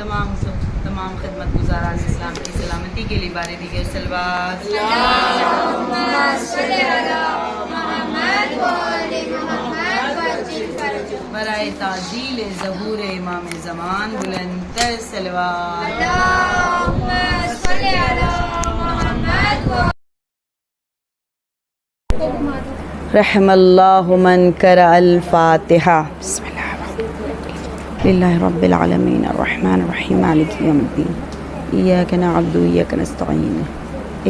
तमाम खिदमत गुजारान इस्लाम की सलामती के लिए बारे दी गई सलवात बराए ताजील ज़हूर इमाम ज़मान बुलंदतर सलवात रहमल्लाहु मन क़रा अल-फ़ातिहा। बिस्मिल्लाहिर रब्बिल आलमीन अर्रहमानिर रहीम मालिकि यौमिद्दीन इय्याका नअबुदु व इय्याका नस्तईन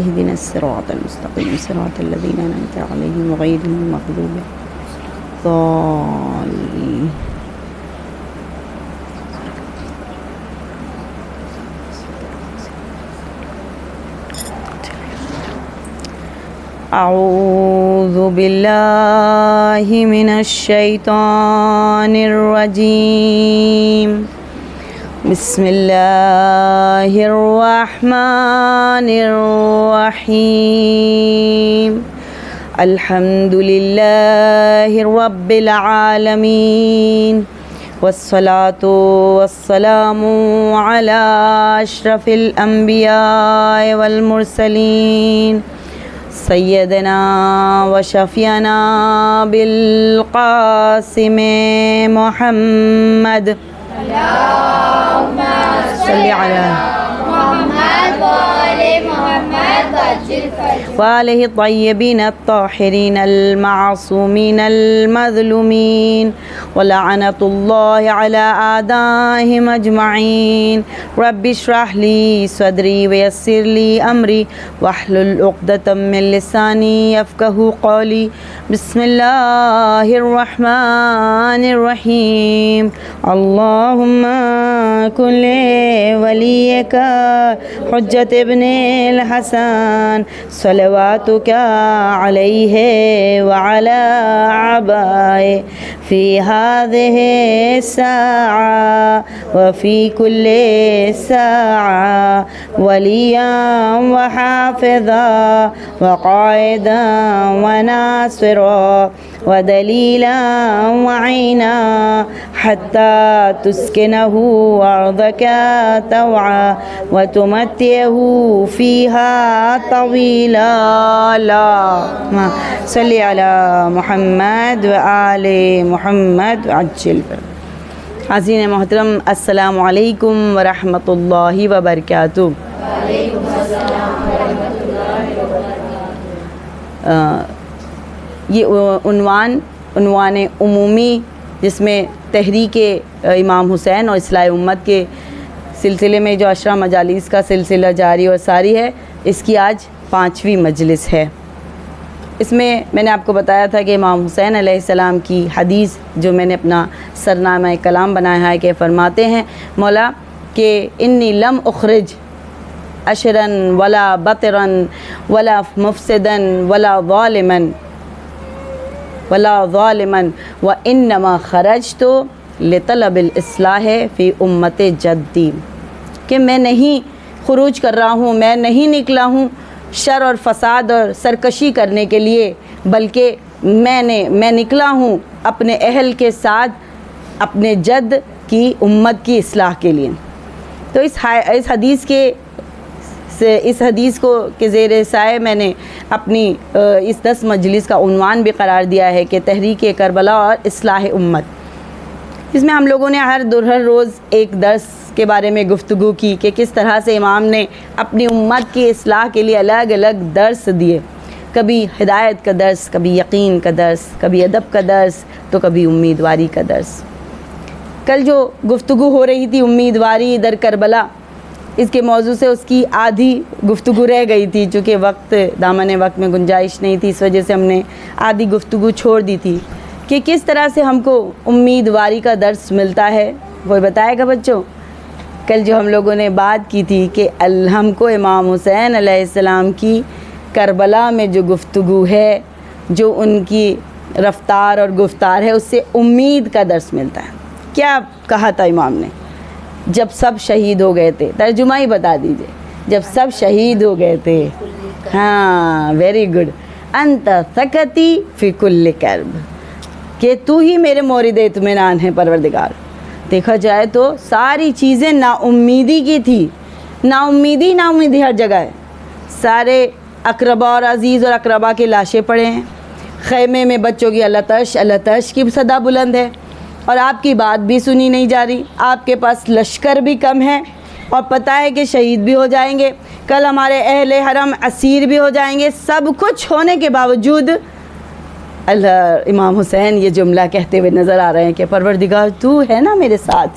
इहदिनस सिरातल मुस्तक़ीम सिरातल लज़ीना अनअमता अलैहिम गैरिल मग़दूबि अल-ज़ालिमीन। अऊज़ु बिल्लाहि मिनश शैतानिर रजीम। बिस्मिल्लाहिर रहमानिर रहीम। अल्हम्दुलिल्लाहि रब्बिल आलमीन वस्सलातु वस्सलामु अला अशरफिल अंबिया वल मुरसलीन सय्यदना व शफ़ियना बिल क़ासिम मुहम्मद सल्ली अला वालिहि तय्यबीन अत्ताहिरीन अल-मासूमीन अल-मज़लूमीन व लअनतुल्लाहि अला आदाइहिम अजमईन। रब्बि इश्रह ली सदरी व यस्सिर ली अमरी वहलुल उक़दतम मिन लिसानी यफ़क़हू क़ौली। बिस्मिल्लाहिर रहमानिर रहीम। अल्लाहुम्मा कुल्ले वलियका हुज्जत इब्निल हसन सलवातुका अलैहि व अला आबाए फ़ी हाज़िहि साआ व फ़ी कुल्ली साआ वलिय्यन व हाफ़िज़ा व क़ाइदन व नासिरा व दलीलन व ऐना हत्ता तुस्किनहु अर्ज़का तवआ व तुमत्तिअहु फ़ीहा तवीला। अल्लाहुम्मा सल्लि अला मुहम्मद व आले मुहम्मद अज्जिल। हाज़रीन मोहतरम अस्सलामु अलैकुम व रहमतुल्लाहि व बरकातुहू। ये उन्वान उमूमी जिसमें तहरीक इमाम हुसैन और इस्लाह उम्मत के सिलसिले में जो अशरा मजालिस का सिलसिला जारी और सारी है, इसकी आज 5वीं मजलिस है। इसमें मैंने आपको बताया था कि इमाम हुसैन अलैहिस्सलाम की हदीस जो मैंने अपना सरनामा कलाम बनाया है कि फ़रमाते हैं मौला कि इन्नी लम उखरिज अशरन वला बतरन वला मुफसिदन वला ज़ालिमन व इन्नमा खरजतु लितलबिल इस्लाह फ़ी उम्मत जद्दी। कि मैं नहीं खुरूज कर रहा हूँ, मैं नहीं निकला हूँ शर और फसाद और सरकशी करने के लिए, बल्कि मैं निकला हूँ अपने अहल के साथ अपने जद की उम्मत की इस्लाह के लिए। तो इस हदीस को के ज़ेर साए मैंने अपनी इस 10 मजलिस का उन्वान भी करार दिया है कि तहरीक करबला और इस्लाह उम्मत। इसमें हम लोगों ने हर रोज़ एक दर्स के बारे में गुफ्तगू की कि किस तरह से इमाम ने अपनी उम्मत की इस्लाह के लिए अलग अलग दर्स दिए। कभी हिदायत का दर्स, कभी यकीन का दर्स, कभी अदब का दर्स, तो कभी उम्मीदवारी का दर्स। कल जो गुफ्तगू हो रही थी उम्मीदवारी दर करबला, इसके मौजू से उसकी आधी गुफ्तगू रह गई थी, चूँकि दामन वक्त में गुंजाइश नहीं थी, इस वजह से हमने आधी गुफ्तगू छोड़ दी थी कि किस तरह से हमको उम्मीदवारी का दर्स मिलता है। कोई बताएगा बच्चों? कल जो हम लोगों ने बात की थी कि हमको इमाम हुसैन अलैहिस्सलाम की करबला में जो गुफ्तगू है, जो उनकी रफ्तार और गुफ्तार है, उससे उम्मीद का दर्स मिलता है। क्या कहा था इमाम ने जब सब शहीद हो गए थे? तर्जुमा ही बता दीजिए। जब सब शहीद हो गए थे, हाँ वेरी गुड, अंत सकती फ़ी कुल्ली कर्ब, कि तू ही मेरे मोरिद इत्मीनान है परवरदिगार, देखा जाए तो सारी चीज़ें नाउम्मीदी की थी। नाउम्मीदी हर जगह है। सारे अकरबा और अज़ीज़ और अकरबा के लाशें पड़े हैं। ख़ैमे में बच्चों की अल्लाह तश की सदा बुलंद है और आपकी बात भी सुनी नहीं जा रही। आपके पास लश्कर भी कम है और पता है कि शहीद भी हो जाएंगे, कल हमारे अहले हरम असीर भी हो जाएंगे। सब कुछ होने के बावजूद इमाम हुसैन ये जुमला कहते हुए नज़र आ रहे हैं कि परवरदिगार तू है ना मेरे साथ,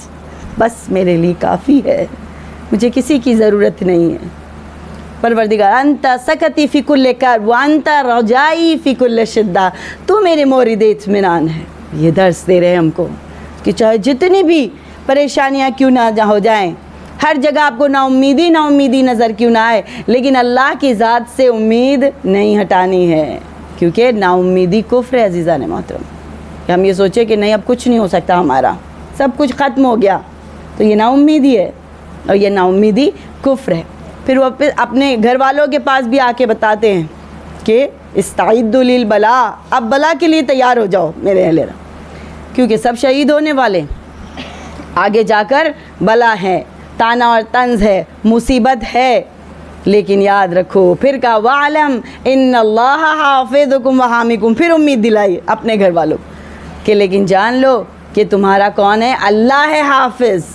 बस मेरे लिए काफ़ी है, मुझे किसी की ज़रूरत नहीं है। परवरदिगार अंता सकती फ़िकुल्ल कर व अंता रजाई फ़िकुल्ल शिद्दा, तू मेरे मोरिद इत्मीनान है। ये दर्स दे रहे हैं हमको कि चाहे जितनी भी परेशानियाँ क्यों ना हो जाएं, हर जगह आपको नाउम्मीदी नज़र क्यों ना आए, लेकिन अल्लाह की ज़ात से उम्मीद नहीं हटानी है, क्योंकि नाउम्मीदी कुफ्र है। अज़ीज़ान मोहतरम, कि हम ये सोचे कि नहीं अब कुछ नहीं हो सकता, हमारा सब कुछ ख़त्म हो गया, तो ये नाउम्मीदी है और ये नाउम्मीदी कुफ्र है। फिर वो अपने घर वालों के पास भी आके बताते हैं कि इस्ताइद्दु लिल बला, अब बला के लिए तैयार हो जाओ मेरे अहले, क्योंकि सब शहीद होने वाले, आगे जाकर बला है, ताना और तंज़ है, मुसीबत है। लेकिन याद रखो, फिर का वालम इन्नल्लाह हाफ़िज़ुकुम व हामिकुम, फिर उम्मीद दिलाई अपने घर वालों कि लेकिन जान लो कि तुम्हारा कौन है, अल्लाह है हाफ़िज़,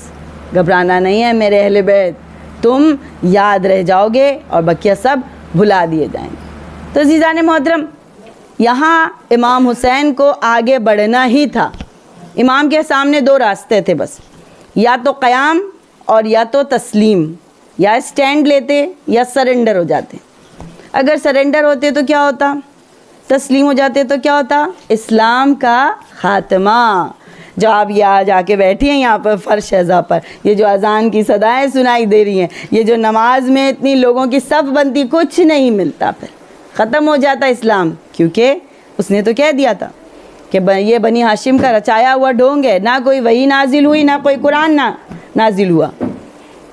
घबराना नहीं है मेरे अहले बैत, तुम याद रह जाओगे और बकिया सब भुला दिए जाएंगे। तो अज़ीज़ान मोहतरम, यहाँ इमाम हुसैन को आगे बढ़ना ही था। इमाम के सामने दो रास्ते थे बस, या तो क़याम और या तो तस्लीम, या स्टैंड लेते या सरेंडर हो जाते। अगर सरेंडर होते तो क्या होता, तस्लीम हो जाते तो क्या होता, इस्लाम का ख़ात्मा। जो आप यहाँ जाके बैठी हैं यहाँ पर फ़र्श शहज़ा पर, ये जो अज़ान की सदाएं सुनाई दे रही हैं, ये जो नमाज में इतनी लोगों की सफ़ बनती, कुछ नहीं मिलता, फिर ख़त्म हो जाता इस्लाम। क्योंकि उसने तो कह दिया था कि ये बनी हाशिम का रचाया हुआ ढोंग है, ना कोई वही नाजिल हुई, ना कोई कुरान ना नाजिल हुआ।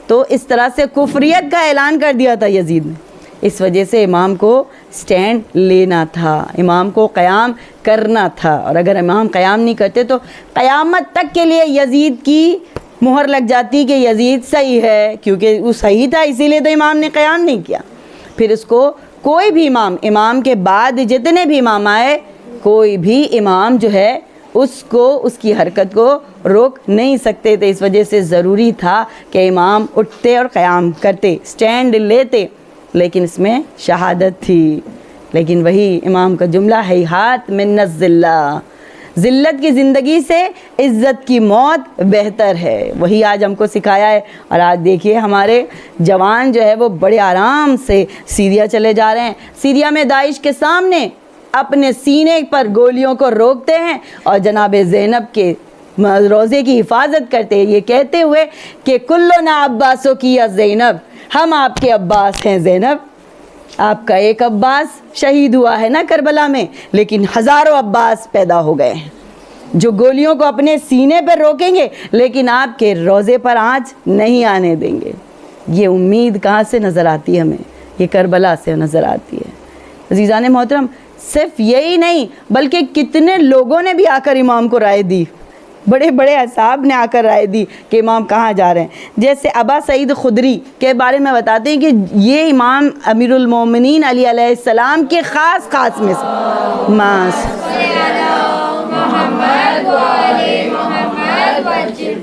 तो इस तरह से कुफ्रियत का ऐलान कर दिया था यजीद ने। इस वजह से इमाम को स्टैंड लेना था, इमाम को क़याम करना था, और अगर इमाम क़याम नहीं करते तो क़यामत तक के लिए यजीद की मुहर लग जाती कि यजीद सही है, क्योंकि वो सही था इसीलिए तो इमाम ने क़याम नहीं किया। फिर उसको कोई भी इमाम के बाद जितने भी इमाम आए, कोई भी इमाम जो है उसको उसकी हरकत को रोक नहीं सकते थे। इस वजह से ज़रूरी था कि इमाम उठते और क़याम करते, स्टैंड लेते, लेकिन इसमें शहादत थी। लेकिन वही इमाम का जुमला है, हाथ मिन्नत ज़िल्ला, ज़िल्लत की ज़िंदगी से इज़्ज़त की मौत बेहतर है। वही आज हमको सिखाया है। और आज देखिए हमारे जवान जो है वो बड़े आराम से सीरिया चले जा रहे हैं। सीरिया में दाइश के सामने अपने सीने पर गोलियों को रोकते हैं और जनाब ज़ैनब के रोज़े की हिफाजत करते हैं, ये कहते हुए कि कुल्लुना अब्बासो की या ज़ैनब, हम आपके अब्बास हैं ज़ैनब। आपका एक अब्बास शहीद हुआ है ना करबला में, लेकिन हज़ारों अब्बास पैदा हो गए हैं जो गोलियों को अपने सीने पर रोकेंगे, लेकिन आपके रोज़े पर आँच नहीं आने देंगे। ये उम्मीद कहाँ से नज़र आती है हमें, ये करबला से नज़र आती है। अज़ीज़ान मोहतरम, सिर्फ यही नहीं बल्कि कितने लोगों ने भी आकर इमाम को राय दी, बड़े बड़े असाब ने आकर राय दी कि इमाम कहाँ जा रहे हैं। जैसे अबा सईद खुदरी के बारे में बताते हैं कि ये इमाम अमीरुल मोमिनीन अली अलैहिस्सलाम के ख़ास में से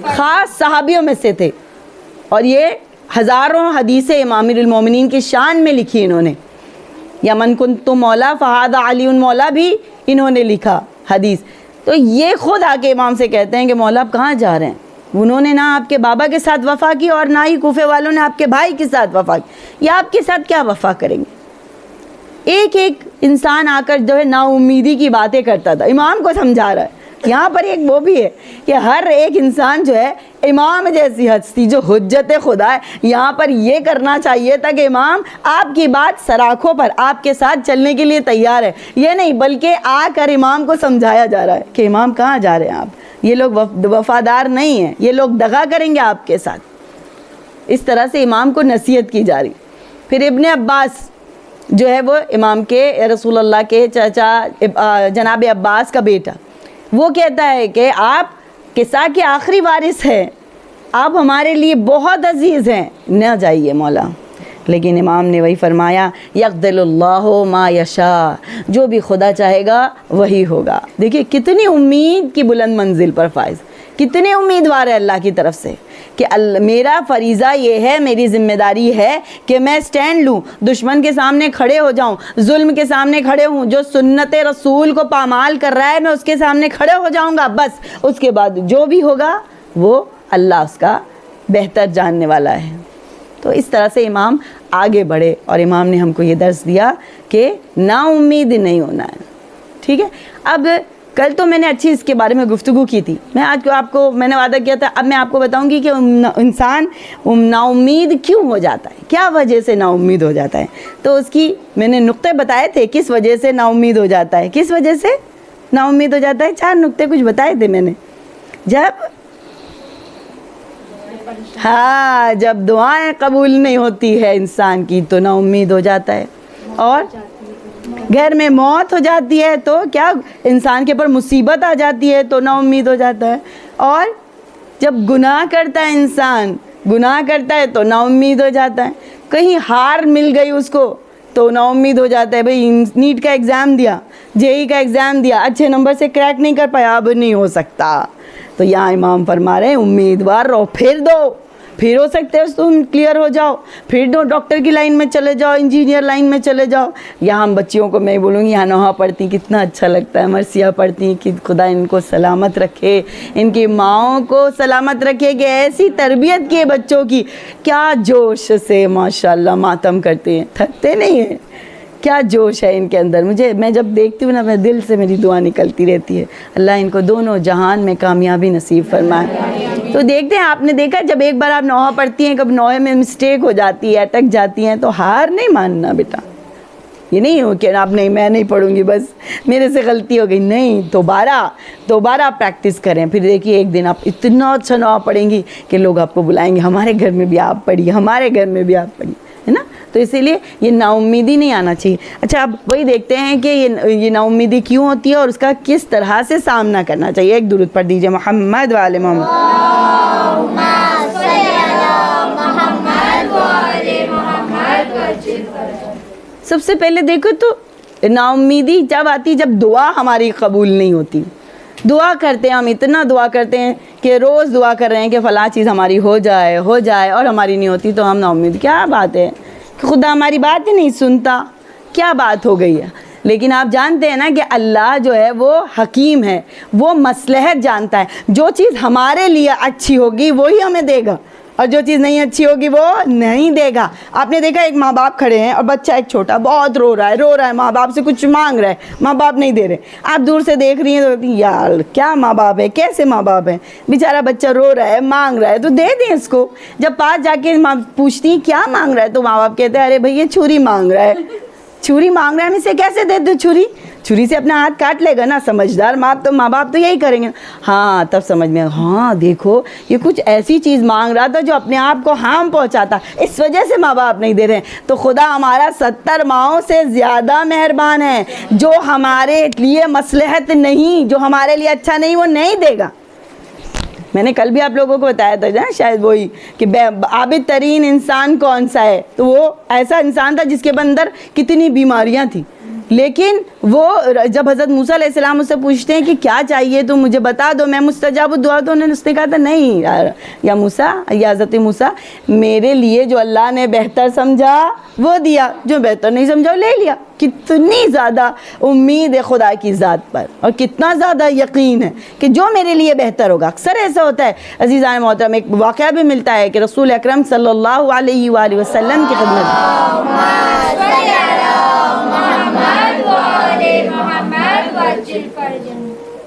ख़ास सहाबियों में से थे, और ये हज़ारों हदीसें इमाम अमीरुल मोमिनीन की शान में लिखी इन्होंने। या मन कुन्तु मौला फ़हादा अलीउन मौला भी इन्होंने लिखा हदीस। तो ये खुद आके इमाम से कहते हैं कि मौला आप कहाँ जा रहे हैं। उन्होंने ना आपके बाबा के साथ वफ़ा की और ना ही कूफे वालों ने आपके भाई के साथ वफ़ा की, या आपके साथ क्या वफ़ा करेंगे। एक एक इंसान आकर जो है नाउम्मीदी की बातें करता था, इमाम को समझा रहा है। यहाँ पर एक वो भी है कि हर एक इंसान जो है इमाम जैसी हस्ती जो हुज्जत खुदा है, यहाँ पर ये करना चाहिए था कि इमाम आपकी बात सराखों पर आपके साथ चलने के लिए तैयार है, ये नहीं बल्कि आकर इमाम को समझाया जा रहा है कि इमाम कहाँ जा रहे हैं आप, ये लोग वफ़ादार नहीं हैं, ये लोग दगा करेंगे आपके साथ। इस तरह से इमाम को नसीहत की जा रही। फिर इब्ने अब्बास जो है वो इमाम के रसूलुल्लाह के चाचा जनाब अब्बास का बेटा, वो कहता है कि आप किस्सा के आखिरी वारिस है, आप हमारे लिए बहुत अजीज़ हैं, न जाइए मौला। लेकिन इमाम ने वही फरमाया, यक़दिरुल्लाहु मा यशा, जो भी खुदा चाहेगा वही होगा। देखिए कितनी उम्मीद की बुलंद मंजिल पर फाइज, कितने उम्मीदवार है अल्लाह की तरफ से कि मेरा फ़रीज़ा ये है, मेरी ज़िम्मेदारी है कि मैं स्टैंड लूँ, दुश्मन के सामने खड़े हो जाऊँ, जुल्म के सामने खड़े हूँ, जो सुन्नत रसूल को पामाल कर रहा है मैं उसके सामने खड़े हो जाऊँगा। बस उसके बाद जो भी होगा वो अल्लाह उसका बेहतर जानने वाला है। तो इस तरह से इमाम आगे बढ़े और इमाम ने हमको ये दर्स दिया कि नाउम्मीद नहीं होना है। ठीक है, अब कल तो मैंने अच्छी इसके बारे में गुफ्तगू की थी, मैं आज आपको मैंने वादा किया था, अब मैं आपको बताऊंगी कि इंसान नाउम्मीद क्यों हो जाता है, क्या वजह से नाउम्मीद हो जाता है। तो उसकी मैंने नुक्ते बताए थे, किस वजह से नाउम्मीद हो जाता है, किस वजह से नाउम्मीद हो जाता है। 4 नुक्ते कुछ बताए थे मैंने। जब दुआएं कबूल नहीं होती है इंसान की तो नाउम्मीद हो जाता है, और घर में मौत हो जाती है तो क्या इंसान के ऊपर मुसीबत आ जाती है तो नाउम्मीद हो जाता है, और जब गुनाह करता है इंसान, गुनाह करता है तो नाउम्मीद हो जाता है। कहीं हार मिल गई उसको तो नाउम्मीद हो जाता है, भाई नीट का एग्ज़ाम दिया, जेई का एग्ज़ाम दिया, अच्छे नंबर से क्रैक नहीं कर पाया, अब नहीं हो सकता। तो यहाँ इमाम फरमा रहे हैं उम्मीदवार रहो, फिर दो, फिर हो सकते हो तुम क्लियर हो जाओ, फिर दो, डॉक्टर की लाइन में चले जाओ, इंजीनियर लाइन में चले जाओ। यहाँ हम बच्चियों को मैं बोलूँगी, यहाँ नोहा पढ़ती कितना अच्छा लगता है, मरसिया पढ़ती कि खुदा इनको सलामत रखे, इनकी माओं को सलामत रखे, कि ऐसी तरबियत की बच्चों की, क्या जोश से माशाल्लाह मातम करते हैं, थकते नहीं हैं, क्या जोश है इनके अंदर। मैं जब देखती हूँ ना, मैं दिल से मेरी दुआ निकलती रहती है, अल्लाह इनको दोनों जहान में कामयाबी नसीब फरमाए। तो देखते हैं, आपने देखा जब एक बार आप नौहा पढ़ती हैं, कब नौहे में मिस्टेक हो जाती है, अटक जाती हैं, तो हार नहीं मानना बेटा। ये नहीं हो कि आप नहीं, मैं नहीं पढ़ूंगी, बस मेरे से गलती हो गई, नहीं, दोबारा प्रैक्टिस करें। फिर देखिए एक दिन आप इतना अच्छा नौहा पढ़ेंगी कि लोग आपको बुलाएंगे, हमारे घर में भी आप पढ़िए, हमारे घर में भी आप पढ़िए, है ना। तो इसीलिए ये नाउम्मीदी नहीं आना चाहिए। अच्छा, अब वही देखते हैं कि ये नाउम्मीदी क्यों होती है और उसका किस तरह से सामना करना चाहिए। एक दुरूद पढ़ दीजिए, मोहम्मद वाले मोहम्मद। सबसे पहले देखो तो नाउम्मीदी जब आती, जब दुआ हमारी कबूल नहीं होती। दुआ करते हैं हम, इतना दुआ करते हैं कि रोज़ दुआ कर रहे हैं कि फ़लाँ चीज़ हमारी हो जाए और हमारी नहीं होती, तो हम नाउम्मीद, क्या बात है कि खुदा हमारी बात ही नहीं सुनता, क्या बात हो गई है। लेकिन आप जानते हैं ना कि अल्लाह जो है वो हकीम है, वो मसलहत जानता है, जो चीज़ हमारे लिए अच्छी होगी वही हमें देगा, और जो चीज़ नहीं अच्छी होगी वो नहीं देगा। आपने देखा एक माँ बाप खड़े हैं और बच्चा एक छोटा बहुत रो रहा है, माँ बाप से कुछ मांग रहा है, माँ बाप नहीं दे रहे, आप दूर से देख रही हैं तो यार क्या माँ बाप है, कैसे माँ बाप है, बेचारा बच्चा रो रहा है, मांग रहा है, तो दे दें इसको। जब पास जाके माँ पूछती क्या मांग रहा है तो माँ बाप कहते हैं अरे भैया छुरी मांग रहा है, छुरी मांग रहा है, हम इसे कैसे दे दो छुरी से अपना हाथ काट लेगा ना। समझदार माँ बाप तो यही करेंगे। हाँ, तब समझ में, हाँ देखो ये कुछ ऐसी चीज़ मांग रहा था जो अपने आप को हार्म पहुँचाता, इस वजह से माँ बाप नहीं दे रहे हैं। तो खुदा हमारा 70 माओं से ज़्यादा मेहरबान है, जो हमारे लिए मसलहत नहीं, जो हमारे लिए अच्छा नहीं, वो नहीं देगा। मैंने कल भी आप लोगों को बताया था ना, शायद वही कि आबिद तरीन इंसान कौन सा है, तो वो ऐसा इंसान था जिसके अंदर कितनी बीमारियां थी, लेकिन वो जब हज़रत मूसा अलैहिस्सलाम उससे पूछते हैं कि क्या चाहिए तो मुझे बता दो, मैं मुस्तजाब दुआ, तो उसने कहा था नहीं या मूसा, या हज़रत मूसा, मेरे लिए जो अल्लाह ने बेहतर समझा वो दिया, जो बेहतर नहीं समझा ले लिया। कितनी ज़्यादा उम्मीद है खुदा की ज़ात पर, और कितना ज़्यादा यकीन है कि जो मेरे लिए बेहतर होगा। अक्सर ऐसा होता है अज़ीज़ान मोहतरम, एक वाक़या भी मिलता है कि रसूल अकरम सल्लल्लाहु अलैहि वसल्लम की खिदमत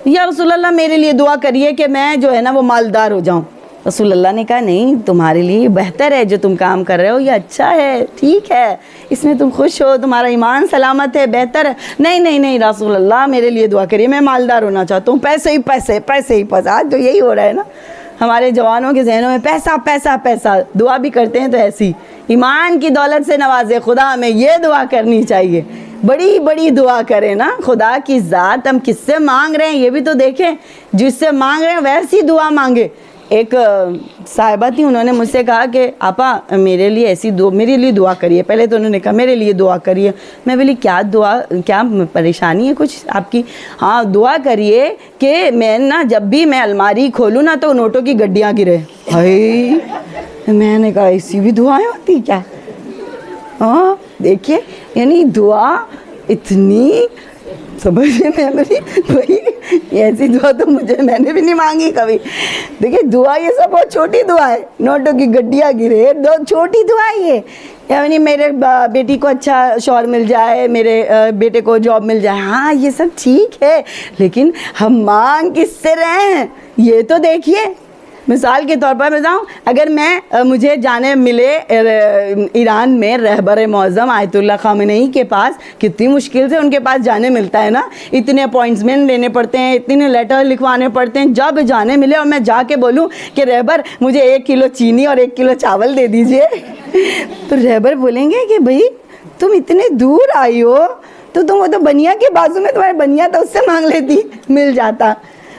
या रसूलल्लाह मेरे लिए दुआ करिए कि मैं जो है ना वो मालदार हो जाऊं। रसूलल्लाह ने कहा नहीं, तुम्हारे लिए बेहतर है जो तुम काम कर रहे हो, ये अच्छा है, ठीक है, इसमें तुम खुश हो, तुम्हारा ईमान सलामत है, बेहतर है। नहीं रसूलल्लाह मेरे लिए दुआ करिए, मैं मालदार होना चाहता हूँ, पैसे ही पैसे। आज तो यही हो रहा है ना, हमारे जवानों के जहनों में पैसा। दुआ भी करते हैं तो ऐसी, ईमान की दौलत से नवाजे खुदा, हमें ये दुआ करनी चाहिए, बड़ी बड़ी दुआ करें ना, खुदा की ज़ात हम किससे मांग रहे हैं ये भी तो देखें, जिससे मांग रहे हैं वैसी दुआ मांगे। एक साहिबा थी, उन्होंने मुझसे कहा कि आपा मेरे लिए ऐसी दुआ, मेरे लिए दुआ करिए। पहले तो उन्होंने कहा मेरे लिए दुआ करिए। मैं बोली क्या दुआ, क्या परेशानी है कुछ आपकी? हाँ दुआ करिए कि मैं ना जब भी मैं अलमारी खोलूँ ना तो नोटों की गड्डियाँ गिरे। हाय, मैंने कहा ऐसी भी दुआएं होती क्या? हाँ देखिए, यानी दुआ इतनी समझ में भाई, ऐसी दुआ तो मैंने भी नहीं मांगी कभी। देखिए दुआ ये सब बहुत छोटी दुआ है, नोटों की गड्डियाँ गिरे, दो छोटी दुआ ये, यानी मेरे बेटी को अच्छा शौहर मिल जाए, मेरे बेटे को जॉब मिल जाए, हाँ ये सब ठीक है, लेकिन हम मांग किससे रहे हैं ये तो देखिए। मिसाल के तौर पर बताऊँ, अगर मैं मुझे जाने मिले ईरान में रहबर मौज़म आयतुल्लाह ख़ामेनी के पास, कितनी मुश्किल से उनके पास जाने मिलता है ना, इतने अपॉइंटमेंट लेने पड़ते हैं, इतने लेटर लिखवाने पड़ते हैं। जब जाने मिले और मैं जाके बोलूँ कि रहबर मुझे 1 किलो चीनी और 1 किलो चावल दे दीजिए, तो रहबर बोलेंगे कि भाई तुम इतने दूर आई हो तो तुम वो तो बनिया के बाजू में तुम्हारे बनिया था उससे मांग लेती, मिल जाता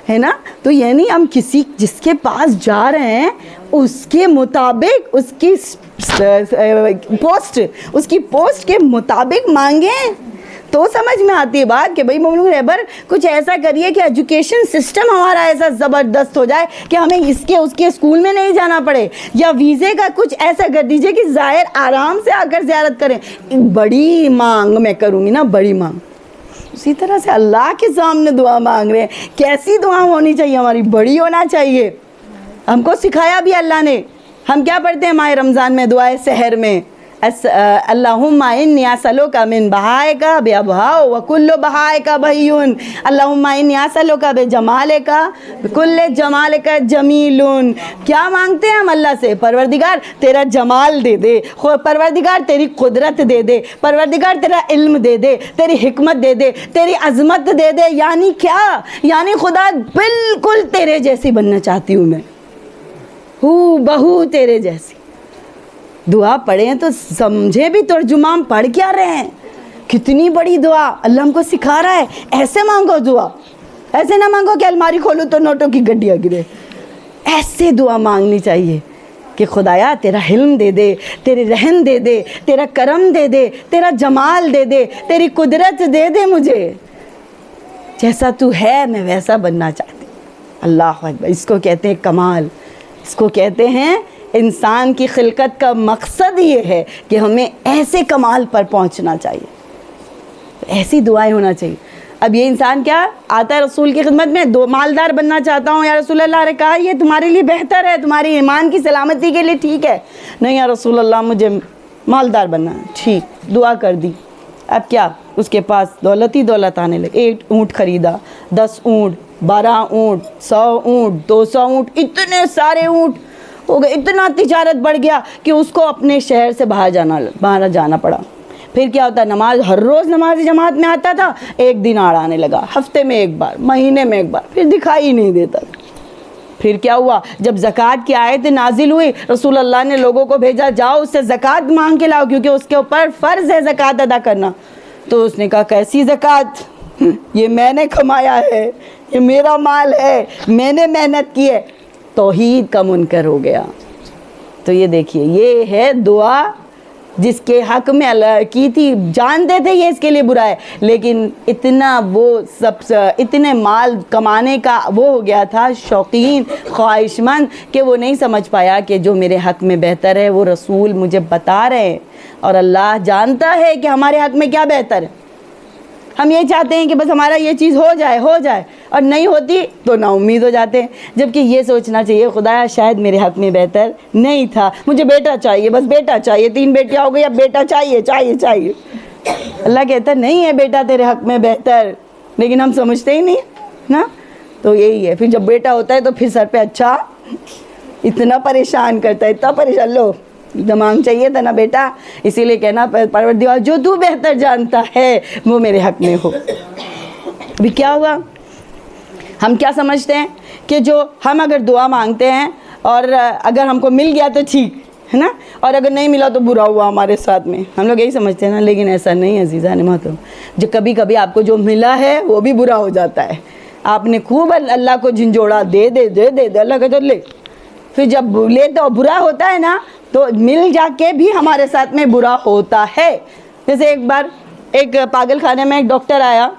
है ना। तो यानी हम किसी जिसके पास जा रहे हैं उसके मुताबिक उसकी पोस्ट के मुताबिक मांगे तो समझ में आती है बात कि भाई ममनून रहबर कुछ ऐसा करिए कि एजुकेशन सिस्टम हमारा ऐसा ज़बरदस्त हो जाए कि हमें इसके उसके स्कूल में नहीं जाना पड़े, या वीज़े का कुछ ऐसा कर दीजिए कि ज़ाहिर आराम से आकर ज़ियारत करें। बड़ी मांग मैं करूँगी ना, बड़ी मांग। उसी तरह से अल्लाह के सामने दुआ मांग रहे हैं, कैसी दुआ होनी चाहिए हमारी? बड़ी होना चाहिए। हमको सिखाया भी अल्लाह ने। हम क्या पढ़ते हैं माह रमज़ान में दुआए सहर में? अल्लाहुम्मा इन्नी असअलुका मिन बहाइका बिअबहाउ व कुल्लु बहाइका बहियुन, अल्लाहुम्मा इन्नी असअलुका बिजमालिका बिकुल्लि जमालिका जमीलुन। क्या मांगते हैं हम अल्लाह से? परवरदिगार तेरा जमाल दे दे, परवरदिगार तेरी कुदरत दे दे, परवरदिगार तेरा इल्म दे दे, तेरी हिकमत दे दे, तेरी अज़मत दे दे। यानी क्या? यानी खुदा बिल्कुल तेरे जैसी बनना चाहती हूँ मैं, हू बहू तेरे जैसी। दुआ पढ़ें तो समझे भी तर्जुमा पढ़ क्या रहे हैं। कितनी बड़ी दुआ अल्लाह हमको सिखा रहा है। ऐसे मांगो दुआ, ऐसे ना मांगो कि अलमारी खोलो तो नोटों की गड्डियाँ गिरे। ऐसे दुआ मांगनी चाहिए कि खुदाया तेरा हिल्म दे दे, तेरे रहम दे दे, तेरा करम दे दे, तेरा जमाल दे दे, तेरी कुदरत दे दे, मुझे जैसा तू है मैं वैसा बनना चाहती। अल्लाह अकबर। इसको कहते हैं कमाल, इसको कहते हैं इंसान की खिलकत का मकसद ये है कि हमें ऐसे कमाल पर पहुंचना चाहिए, ऐसी दुआएं होना चाहिए। अब ये इंसान क्या आता है रसूल की खिदमत में, दो मालदार बनना चाहता हूँ या रसूल अल्लाह ने कहा ये तुम्हारे लिए बेहतर है, तुम्हारी ईमान की सलामती के लिए ठीक है। नहीं या रसूल अल्लाह मुझे मालदार बनना है, ठीक, दुआ कर दी। अब क्या उसके पास दौलत ही दौलत आने लगे। 1 ऊँट खरीदा, 10 ऊँट, 12 ऊँट, 100 ऊँट, 200 ऊँट, इतने सारे ऊँट हो गए। इतना तिजारत बढ़ गया कि उसको अपने शहर से बाहर जाना पड़ा। फिर क्या होता, नमाज हर रोज़ नमाज जमात में आता था, एक दिन आड़ आने लगा, हफ्ते में एक बार, महीने में एक बार, फिर दिखाई ही नहीं देता। फिर क्या हुआ, जब ज़कात की आयत नाजिल हुई, रसूल अल्लाह ने लोगों को भेजा जाओ उससे ज़कात मांग के लाओ क्योंकि उसके ऊपर फ़र्ज़ है ज़कात अदा करना। तो उसने कहा कैसी ज़कात, ये मैंने कमाया है, ये मेरा माल है, मैंने मेहनत की है। तौहीद का मुनकर हो गया। तो ये देखिए, ये है दुआ जिसके हक़ में अल्लाह की थी, जानते थे ये इसके लिए बुरा है, लेकिन इतना वो सब इतने माल कमाने का वो हो गया था शौकीन, ख्वाहिशमंद, कि वो नहीं समझ पाया कि जो मेरे हक़ में बेहतर है वो रसूल मुझे बता रहे हैं, और अल्लाह जानता है कि हमारे हक़ में क्या बेहतर है। हम ये चाहते हैं कि बस हमारा ये चीज़ हो जाए, और नहीं होती तो नाउम्मीद हो जाते हैं। जबकि ये सोचना चाहिए खुदाया शायद मेरे हक़ में बेहतर नहीं था, मुझे बेटा चाहिए, बस बेटा चाहिए, 3 बेटियाँ हो गई, अब बेटा चाहिए। अल्लाह कहता नहीं है बेटा तेरे हक़ में बेहतर, लेकिन हम समझते ही नहीं ना। तो यही है, फिर जब बेटा होता है तो फिर सर पे अच्छा इतना परेशान करता है, इतना परेशान, लो दिमाग चाहिए था ना बेटा, इसीलिए कहना परवरदिगार जो तू बेहतर जानता है वो मेरे हक़ में हो। अभी क्या हुआ, हम क्या समझते हैं कि जो हम अगर दुआ मांगते हैं और अगर हमको मिल गया तो ठीक, है ना, और अगर नहीं मिला तो बुरा हुआ हमारे साथ में, हम लोग यही समझते हैं ना, लेकिन ऐसा नहीं है अज़ीज़ान मोहतरम। जो कभी कभी आपको जो मिला है वो भी बुरा हो जाता है। आपने खूब अल्लाह को झिंझोड़ा, दे दे दे दे दे, अल्लाह कहते ले, फिर जब ले तो बुरा होता है ना, तो मिल जाके भी हमारे साथ में बुरा होता है। जैसे एक बार एक पागल खाने में एक डॉक्टर आया,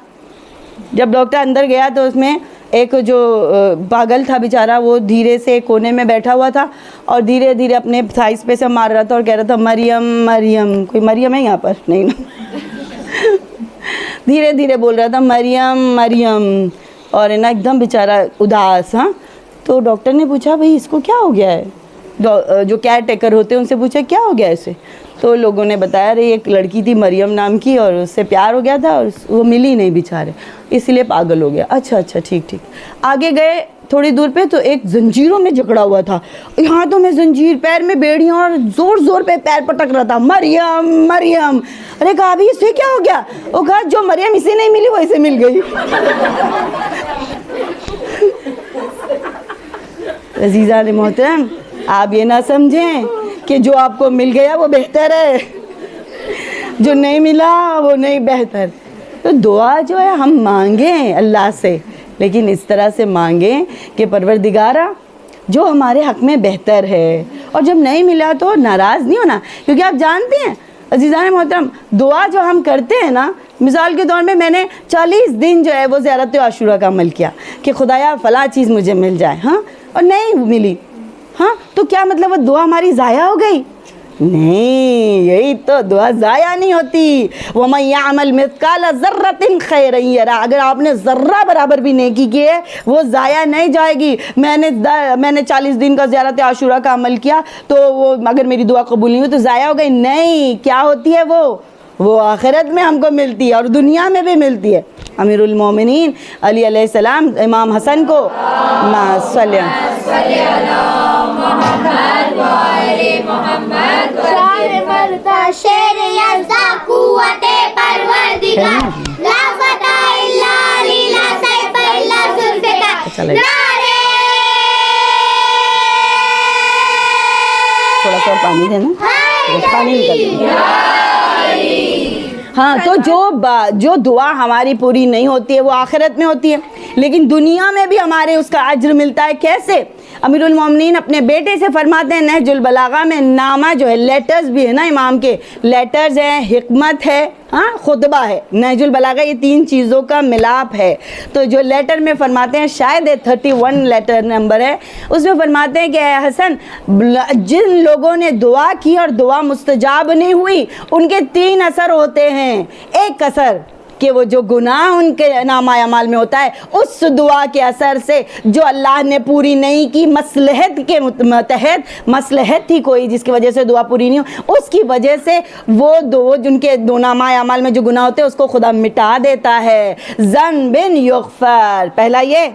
जब डॉक्टर अंदर गया तो उसमें एक जो पागल था बेचारा, वो धीरे से कोने में बैठा हुआ था और धीरे धीरे अपने साइज पे से मार रहा था और कह रहा था मरियम मरियम। कोई मरियम है यहाँ पर? नहीं ना। धीरे धीरे बोल रहा था मरियम मरियम, और है ना एकदम बेचारा उदास। हाँ, तो डॉक्टर ने पूछा भाई इसको क्या हो गया है, जो केयर टेकर होते हैं उनसे पूछा क्या हो गया इसे। तो लोगों ने बताया अरे एक लड़की थी मरियम नाम की और उससे प्यार हो गया था और वो मिली नहीं बेचारे, इसलिए पागल हो गया। अच्छा अच्छा ठीक ठीक। आगे गए थोड़ी दूर पे तो एक जंजीरों में जकड़ा हुआ था, हाथों में जंजीर, पैर में बेड़ियाँ और ज़ोर ज़ोर पे पैर पटक रहा था मरियम मरियम। अरे कहा अभी इसे क्या हो गया? वो कहा जो मरियम इसे नहीं मिली वो इसे मिल गई। अज़ीज़ान मोहतरम, आप ये ना समझें कि जो आपको मिल गया वो बेहतर है, जो नहीं मिला वो नहीं बेहतर। तो दुआ जो है हम मांगें अल्लाह से, लेकिन इस तरह से मांगें कि परवरदिगारा जो हमारे हक़ में बेहतर है, और जब नहीं मिला तो नाराज़ नहीं होना। क्योंकि आप जानते हैं अज़ीज़ान मोहतरम, दुआ जो हम करते हैं ना, मिसाल के तौर में मैंने 40 दिन जो है वो ज़ियारत आशूरा का अमल किया कि खुदाया फ़लाँ चीज़ मुझे मिल जाए, हाँ, और नहीं मिली, हाँ, तो क्या मतलब वो दुआ हमारी ज़ाया हो गई? नहीं, यही तो दुआ ज़ाया नहीं होती। वमन यअमल मिस्काल ज़र्रतिन खैरन यरा, अगर आपने ज़र्रा बराबर भी नेकी की है वो ज़ाया नहीं जाएगी। मैंने 40 दिन का ज़ियारत आशूरा का अमल किया तो वो अगर मेरी दुआ कबूल नहीं हुई तो ज़ाया हो गई? नहीं, क्या होती है वो आखिरत में हमको मिलती है और दुनिया में भी मिलती है। अमीरुल मोमिनीन अली अलैहिस्सलाम इमाम हसन को थोड़ा सा पानी देना, पानी निकल। हाँ, तो जो दुआ हमारी पूरी नहीं होती है वो आखिरत में होती है, लेकिन दुनिया में भी हमारे उसका अज्र मिलता है। कैसे? अमीरुल मोमिनीन अपने बेटे से फरमाते हैं, नहजुल बलागा में नामा जो है, लेटर्स भी है ना इमाम के, लेटर्स हैं, हिकमत है, हाँ, खुतबा है, नहजुल बलागा, ये 3 चीज़ों का मिलाप है। तो जो लेटर में फरमाते हैं, शायद 31 लेटर नंबर है, उसमें फरमाते हैं कि हसन, जिन लोगों ने दुआ की और दुआ मुस्तजाब नहीं हुई उनके 3 असर होते हैं। एक असर कि वो जो गुनाह उनके नामा अमाल में होता है उस दुआ के असर से जो अल्लाह ने पूरी नहीं की, मसलहत के तहत मसलहत थी कोई जिसकी वजह से दुआ पूरी नहीं हो, उसकी वजह से वो जिनके दो नामा अमाल में जो गुनाह होते हैं उसको खुदा मिटा देता है। ज़न बिन युग़फ़र, पहला ये।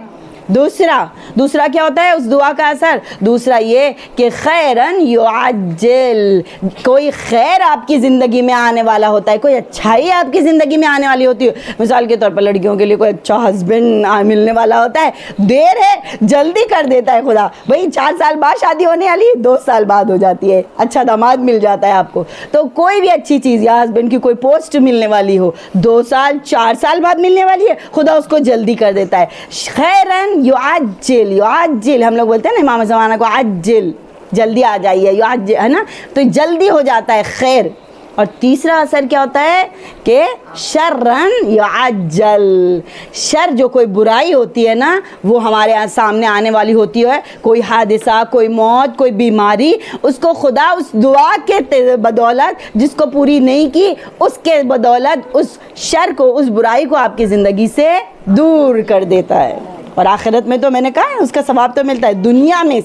दूसरा क्या होता है उस दुआ का असर? दूसरा ये कि खैरन युअज्जिल, कोई खैर आपकी ज़िंदगी में आने वाला होता है, कोई अच्छाई आपकी ज़िंदगी में आने वाली होती है। मिसाल के तौर पर लड़कियों के लिए कोई अच्छा हस्बैंड मिलने वाला होता है, देर है जल्दी कर देता है खुदा, भाई 4 साल बाद शादी होने वाली, 2 साल बाद हो जाती है, अच्छा दामाद मिल जाता है आपको। तो कोई भी अच्छी चीज़ या हस्बैंड की कोई पोस्ट मिलने वाली हो, 2 साल 4 साल बाद मिलने वाली है, खुदा उसको जल्दी कर देता है। खैरन युअज्जिल, हम लोग बोलते हैं ना इमाम ज़माना को, अज्जिल, जल्दी आ जाइए, युअज्जिल, है ना, तो जल्दी हो जाता है खैर। और तीसरा असर क्या होता है कि शर्रन युअज्जल, शर जो कोई बुराई होती है ना वो हमारे सामने आने वाली होती है, कोई हादसा, कोई मौत, कोई बीमारी, उसको खुदा उस दुआ के बदौलत जिसको पूरी नहीं की उसके बदौलत उस शर को, उस बुराई को आपकी ज़िंदगी से दूर कर देता है। और आखिरत में तो मैंने कहा है उसका सवाब तो मिलता है, दुनिया में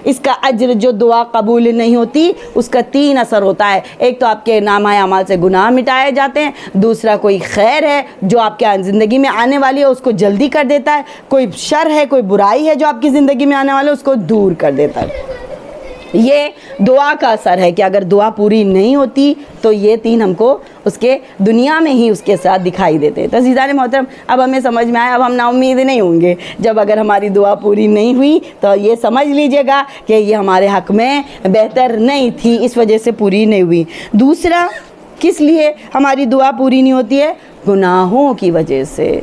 इसका अज्र जो दुआ कबूल नहीं होती उसका 3 असर होता है। एक तो आपके नामा अमाल से गुनाह मिटाए जाते हैं, दूसरा कोई खैर है जो आपके ज़िंदगी में आने वाली है उसको जल्दी कर देता है, कोई शर है, कोई बुराई है जो आपकी ज़िंदगी में आने वाली है उसको दूर कर देता है। ये दुआ का असर है कि अगर दुआ पूरी नहीं होती तो ये 3 हमको उसके दुनिया में ही उसके साथ दिखाई देते हैं। तो अज़ीज़ान मोहतरम, अब हमें समझ में आया, अब हम नाउम्मीद नहीं होंगे। जब अगर हमारी दुआ पूरी नहीं हुई तो ये समझ लीजिएगा कि ये हमारे हक़ में बेहतर नहीं थी, इस वजह से पूरी नहीं हुई। दूसरा, किस लिए हमारी दुआ पूरी नहीं होती है? गुनाहों की वजह से।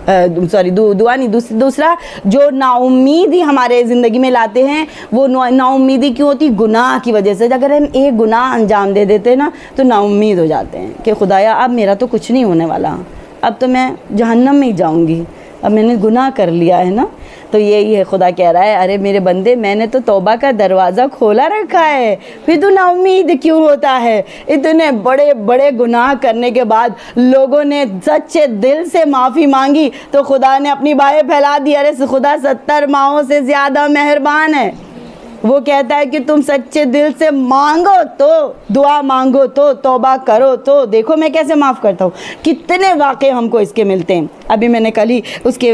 दुआ नहीं, दूसरा जो नाउम्मीदी हमारे ज़िंदगी में लाते हैं, वो नाउम्मीदी क्यों होती? गुनाह की वजह से। अगर हम एक गुनाह अंजाम दे देते हैं ना तो नाउम्मीद हो जाते हैं कि खुदाया अब मेरा तो कुछ नहीं होने वाला, अब तो मैं जहन्नम में ही जाऊँगी, अब मैंने गुनाह कर लिया है ना। तो यही है, खुदा कह रहा है अरे मेरे बंदे, मैंने तो तौबा का दरवाज़ा खोला रखा है, फिर तो नाउम्मीद क्यों होता है? इतने बड़े बड़े गुनाह करने के बाद लोगों ने सच्चे दिल से माफ़ी मांगी तो खुदा ने अपनी बाहें फैला दी। अरे खुदा 70 माहों से ज़्यादा मेहरबान है। वो कहता है कि तुम सच्चे दिल से मांगो तो, दुआ मांगो तो, तौबा करो तो देखो मैं कैसे माफ़ करता हूँ। कितने वाक़े हमको इसके मिलते हैं। अभी मैंने कल ही उसके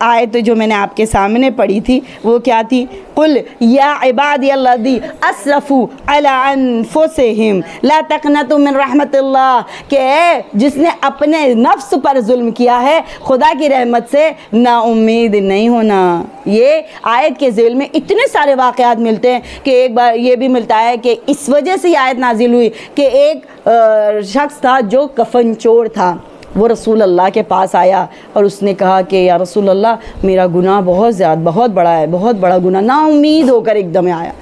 आयत जो मैंने आपके सामने पढ़ी थी वो क्या थी? कुल या इबादियल्लज़ी असरफू अला अनफुसिहिम ला तक़नतू मिन रहमतिल्लाह, कि जिसने अपने नफ्स पर जुल्म किया है खुदा की रहमत से ना उम्मीद नहीं होना। ये आयत के ज़ेल में इतने सारे वाक़यात मिलते हैं कि एक बार ये भी मिलता है कि इस वजह से ये आयत नाजिल हुई कि एक शख्स था जो कफन चोर था, वो रसूल अल्लाह के पास आया और उसने कहा कि या रसूल अल्लाह मेरा गुनाह बहुत बड़ा है, बहुत बड़ा गुनाह। ना उम्मीद होकर एकदम आया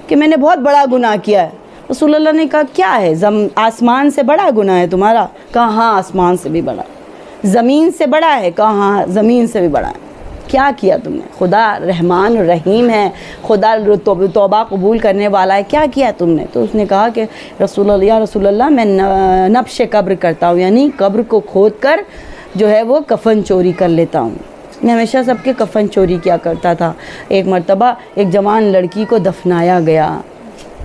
कि मैंने बहुत बड़ा गुनाह किया है। रसूल अल्लाह ने कहा क्या है? आसमान से बड़ा गुनाह है तुम्हारा? कहा हाँ आसमान से भी बड़ा। ज़मीन से बड़ा है? कहा हाँ ज़मीन से भी बड़ा है। क्या किया तुमने? खुदा रहमान रहीम है, खुदा तौबा कबूल करने वाला है, क्या किया तुमने? तो उसने कहा कि या रसूल अल्लाह मैं नब्श कब्र करता हूँ, यानी कब्र को खोद कर जो है वो कफ़न चोरी कर लेता हूँ। मैं हमेशा सबके कफ़न चोरी किया करता था। एक मर्तबा एक जवान लड़की को दफनाया गया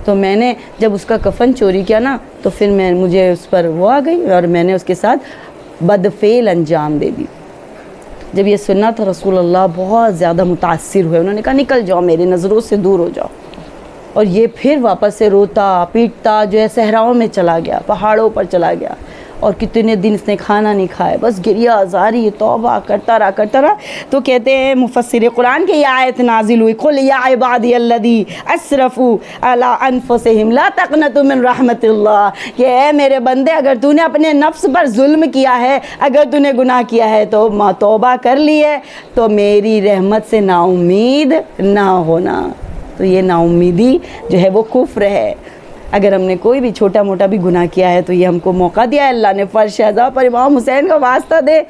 तो मैंने जब उसका कफ़न चोरी किया ना तो फिर मुझे उस पर वो आ गई और मैंने उसके साथ बदफ़ेल अंजाम दे दी। जब ये सुना तो रसूल अल्लाह बहुत ज़्यादा मुतासिर हुए। उन्होंने कहा निकल जाओ, मेरी नज़रों से दूर हो जाओ। और ये फिर वापस से रोता पीटता जो है सहराओं में चला गया, पहाड़ों पर चला गया और कितने दिन इसने खाना नहीं खाया, बस गिरिया जारी तौबा करता रहा। तो कहते हैं मुफस्सिर कुरान के ये आयत नाजिल हुई, कुल या इबादियल्लज़ी असरफू अला अनफुसिहिम ला तक़नतू मिन रहमतिल्लाह, कि ऐ मेरे बंदे अगर तूने अपने नफ्स पर जुल्म किया है, अगर तूने गुनाह किया है तो तौबा कर ली है तो मेरी रहमत से नाउम्मीद ना होना। तो ये नाउम्मीदी जो है वो कुफ्र है। अगर हमने कोई भी छोटा मोटा भी गुनाह किया है तो ये हमको मौका दिया है अल्लाह ने। फ़र्ज़ शहज़ा पर इमाम हुसैन का वास्ता दे,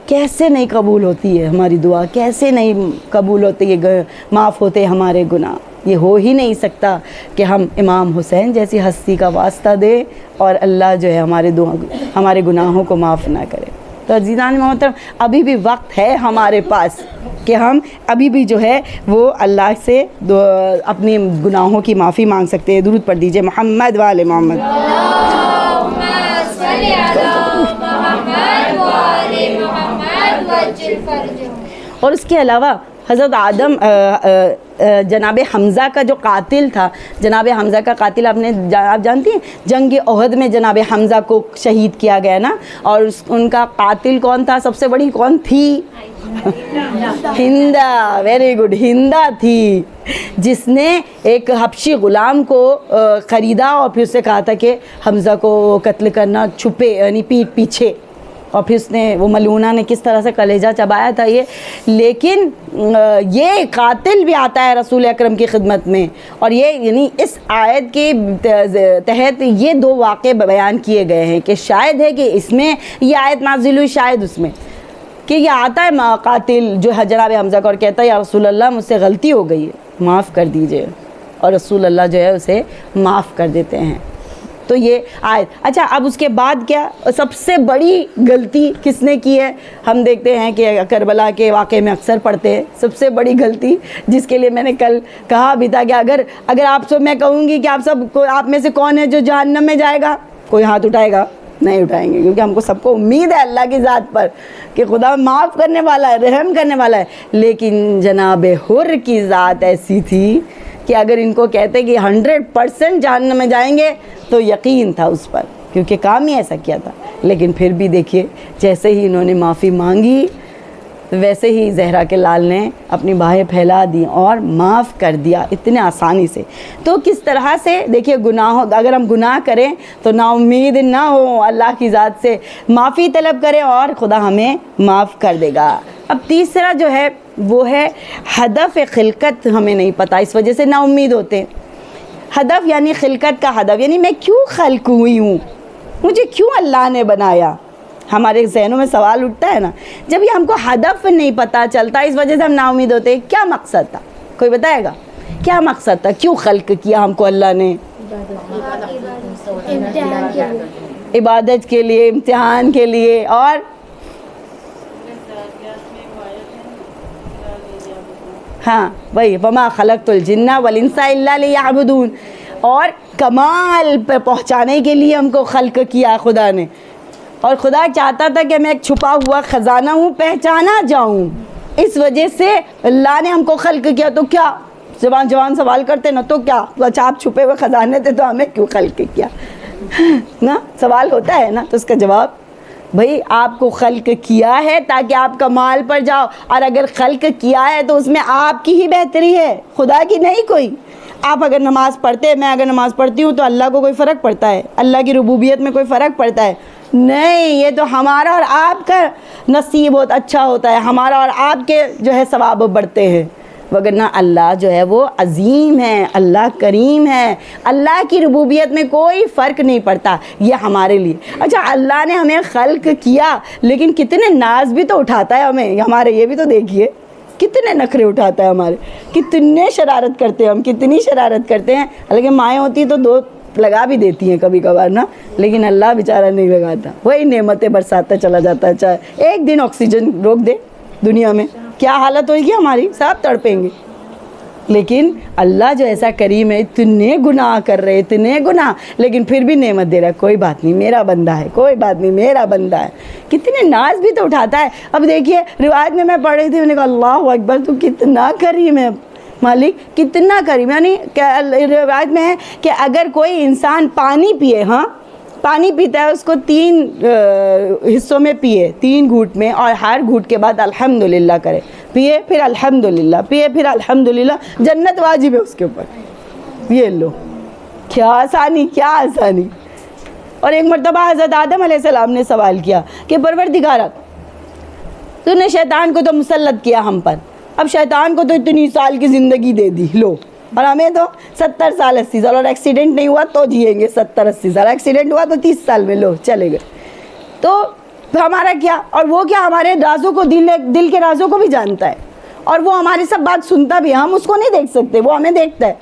कैसे नहीं कबूल होती है हमारी दुआ, कैसे नहीं कबूल होती है, माफ़ होते हमारे गुनाह। ये हो ही नहीं सकता कि हम इमाम हुसैन जैसी हस्ती का वास्ता दे और अल्लाह जो है हमारे गुनाहों को माफ़ ना करे। तो अज़ीज़ान मोहतरम, अभी भी वक्त है हमारे पास कि हम अभी भी जो है वो अल्लाह से अपने गुनाहों की माफ़ी मांग सकते हैं। दुरूद पढ़ दीजिए मोहम्मद वाले मोहम्मद। और उसके अलावा हज़रत आदम जनाब हमज़ा का जो कातिल था, जनाब हमज़ा का कातिल आप जानती हैं, जंग ओहद में जनाब हमज़ा को शहीद किया गया ना। और उनका कातिल कौन था? सबसे बड़ी कौन थी? हिंदा। वेरी गुड, हिंदा थी, जिसने एक हबशी ग़ुलाम को ख़रीदा और फिर उससे कहा था कि हमज़ा को कत्ल करना छुपे, यानी पीठ पीछे। और फिर उसने वो मलूना ने किस तरह से कलेजा चबाया था ये। लेकिन ये कातिल भी आता है रसूल अकरम की खिदमत में। और ये यानी इस आयत के तहत ये 2 वाक़े बयान किए गए हैं कि शायद है कि इसमें ये आयत नाज़िल हुई, शायद उसमें कि ये आता है कातिल जो जनाब हमज़ा को और कहता है या रसूल अल्लाह मुझसे गलती हो गई है, माफ़ कर दीजिए। और रसूल अल्लाह जो है उसे माफ़ कर देते हैं। तो ये आयत। अच्छा, अब उसके बाद क्या सबसे बड़ी गलती किसने की है? हम देखते हैं कि करबला के वाक़े में अक्सर पढ़ते हैं सबसे बड़ी गलती, जिसके लिए मैंने कल कहा भी था कि अगर आप सब, मैं कहूँगी कि आप में से कौन है जो जहन्नम में जाएगा, कोई हाथ उठाएगा? नहीं उठाएंगे, क्योंकि हमको सबको उम्मीद है अल्लाह की ज़ात पर कि खुदा माफ़ करने वाला है, रहम करने वाला है। लेकिन जनाब हुर की ज़ात ऐसी थी कि अगर इनको कहते कि 100% जहन्नम में जाएंगे तो यकीन था उस पर, क्योंकि काम ही ऐसा किया था। लेकिन फिर भी देखिए, जैसे ही इन्होंने माफ़ी मांगी वैसे ही ज़हरा के लाल ने अपनी बाहें फैला दी और माफ़ कर दिया इतने आसानी से। तो किस तरह से देखिए, गुनाह अगर हम गुनाह करें तो नाउम्मीद ना हो, अल्लाह की ज़ात से माफ़ी तलब करें और खुदा हमें माफ़ कर देगा। अब तीसरा जो है वो है हदफ़ खिलकत हमें नहीं पता, इस वजह से नाउम्मीद होते हैं। हदफ़ यानी खिलकत का हदफ़ यानी मैं क्यों खल्क हुई हूँ, मुझे क्यों अल्लाह ने बनाया। हमारे जहनों में सवाल उठता है ना, जब ये हमको हदफ नहीं पता चलता, इस वजह से हम नाउम्मीद होते हैं। क्या मकसद था, कोई बताएगा क्या मकसद था, क्यों खल्क किया हमको अल्लाह ने? इबादत के लिए, इम्तिहान के लिए, और हाँ वही वमा खलक़तुल जिन्ना वल इंसा इल्ला लियअबुदून, और कमाल पर पहुँचाने के लिए हमको खल्क किया खुदा ने। और खुदा चाहता था कि मैं एक छुपा हुआ ख़जाना हूँ, पहचाना जाऊँ, इस वजह से अल्लाह ने हमको खल्क किया। तो क्या जवान सवाल करते ना, तो क्या अच्छा आप छुपे हुए ख़जाने थे तो हमें क्यों खल्क किया ना, सवाल होता है ना। तो उसका जवाब, भाई आपको खल्क किया है ताकि आप कमाल पर जाओ, और अगर खल्क किया है तो उसमें आपकी ही बेहतरी है, खुदा की नहीं कोई। आप अगर नमाज़ पढ़ते, मैं अगर नमाज़ पढ़ती हूँ तो अल्लाह को कोई फ़र्क पड़ता है? अल्लाह की रुबूबियत में कोई फ़र्क पड़ता है? नहीं, ये तो हमारा और आपका नसीब बहुत अच्छा होता है, हमारा और आपके जो है सवाब बढ़ते हैं। वगरना अल्लाह जो है वो अज़ीम है, अल्लाह करीम है, अल्लाह की रुबूबियत में कोई फ़र्क नहीं पड़ता, ये हमारे लिए। अच्छा, अल्लाह ने हमें खल्क किया, लेकिन कितने नाज भी तो उठाता है हमें, हमारे ये भी तो देखिए कितने नखरे उठाता है हमारे, कितने शरारत करते हैं हम, कितनी शरारत करते हैं। हालांकि माएँ होती तो दो लगा भी देती हैं कभी कभार ना, लेकिन अल्लाह बेचारा नहीं लगाता, वही नेमतें बरसाता चला जाता है। चाहे एक दिन ऑक्सीजन रोक दे दुनिया में, क्या हालत होगी हमारी, सब तड़पेंगे। लेकिन अल्लाह जो ऐसा करीम है, इतने गुनाह कर रहे, इतने गुनाह, लेकिन फिर भी नेमत दे रहा है, कोई बात नहीं मेरा बंदा है, कोई बात नहीं मेरा बंदा है। कितने नाज भी तो उठाता है। अब देखिए रिवायत में मैं पढ़ रही थी, मैंने कहा अल्लाह अकबर, तू कितना करीम है मालिक, कितना करीम। यानी रिवायत में है कि अगर कोई इंसान पानी पिए, हाँ पानी पीता है, उसको 3 हिस्सों में पिए, 3 घूंट में, और हर घूंट के बाद अल्हम्दुलिल्लाह करे, पिए फिर अल्हम्दुलिल्लाह, पिए फिर अल्हम्दुलिल्लाह, जन्नत वाजिब है उसके ऊपर। ये लो, क्या आसानी, क्या आसानी। और एक मरतबा हज़रत आदम अलैहिस्सलाम ने सवाल किया कि परवरदिगारा, तूने शैतान को तो मुसल्लत किया हम पर, अब शैतान को तो इतनी साल की ज़िंदगी दे दी, लो, और हमें तो 70 साल 80 साल, और एक्सीडेंट नहीं हुआ तो जिएंगे 70-80 साल, एक्सीडेंट हुआ तो 30 साल में लो चले गए। तो हमारा क्या, और वो क्या हमारे राज़ों को, दिल के राज़ों को भी जानता है, और वो हमारी सब बात सुनता भी है, हम उसको नहीं देख सकते, वो हमें देखता है।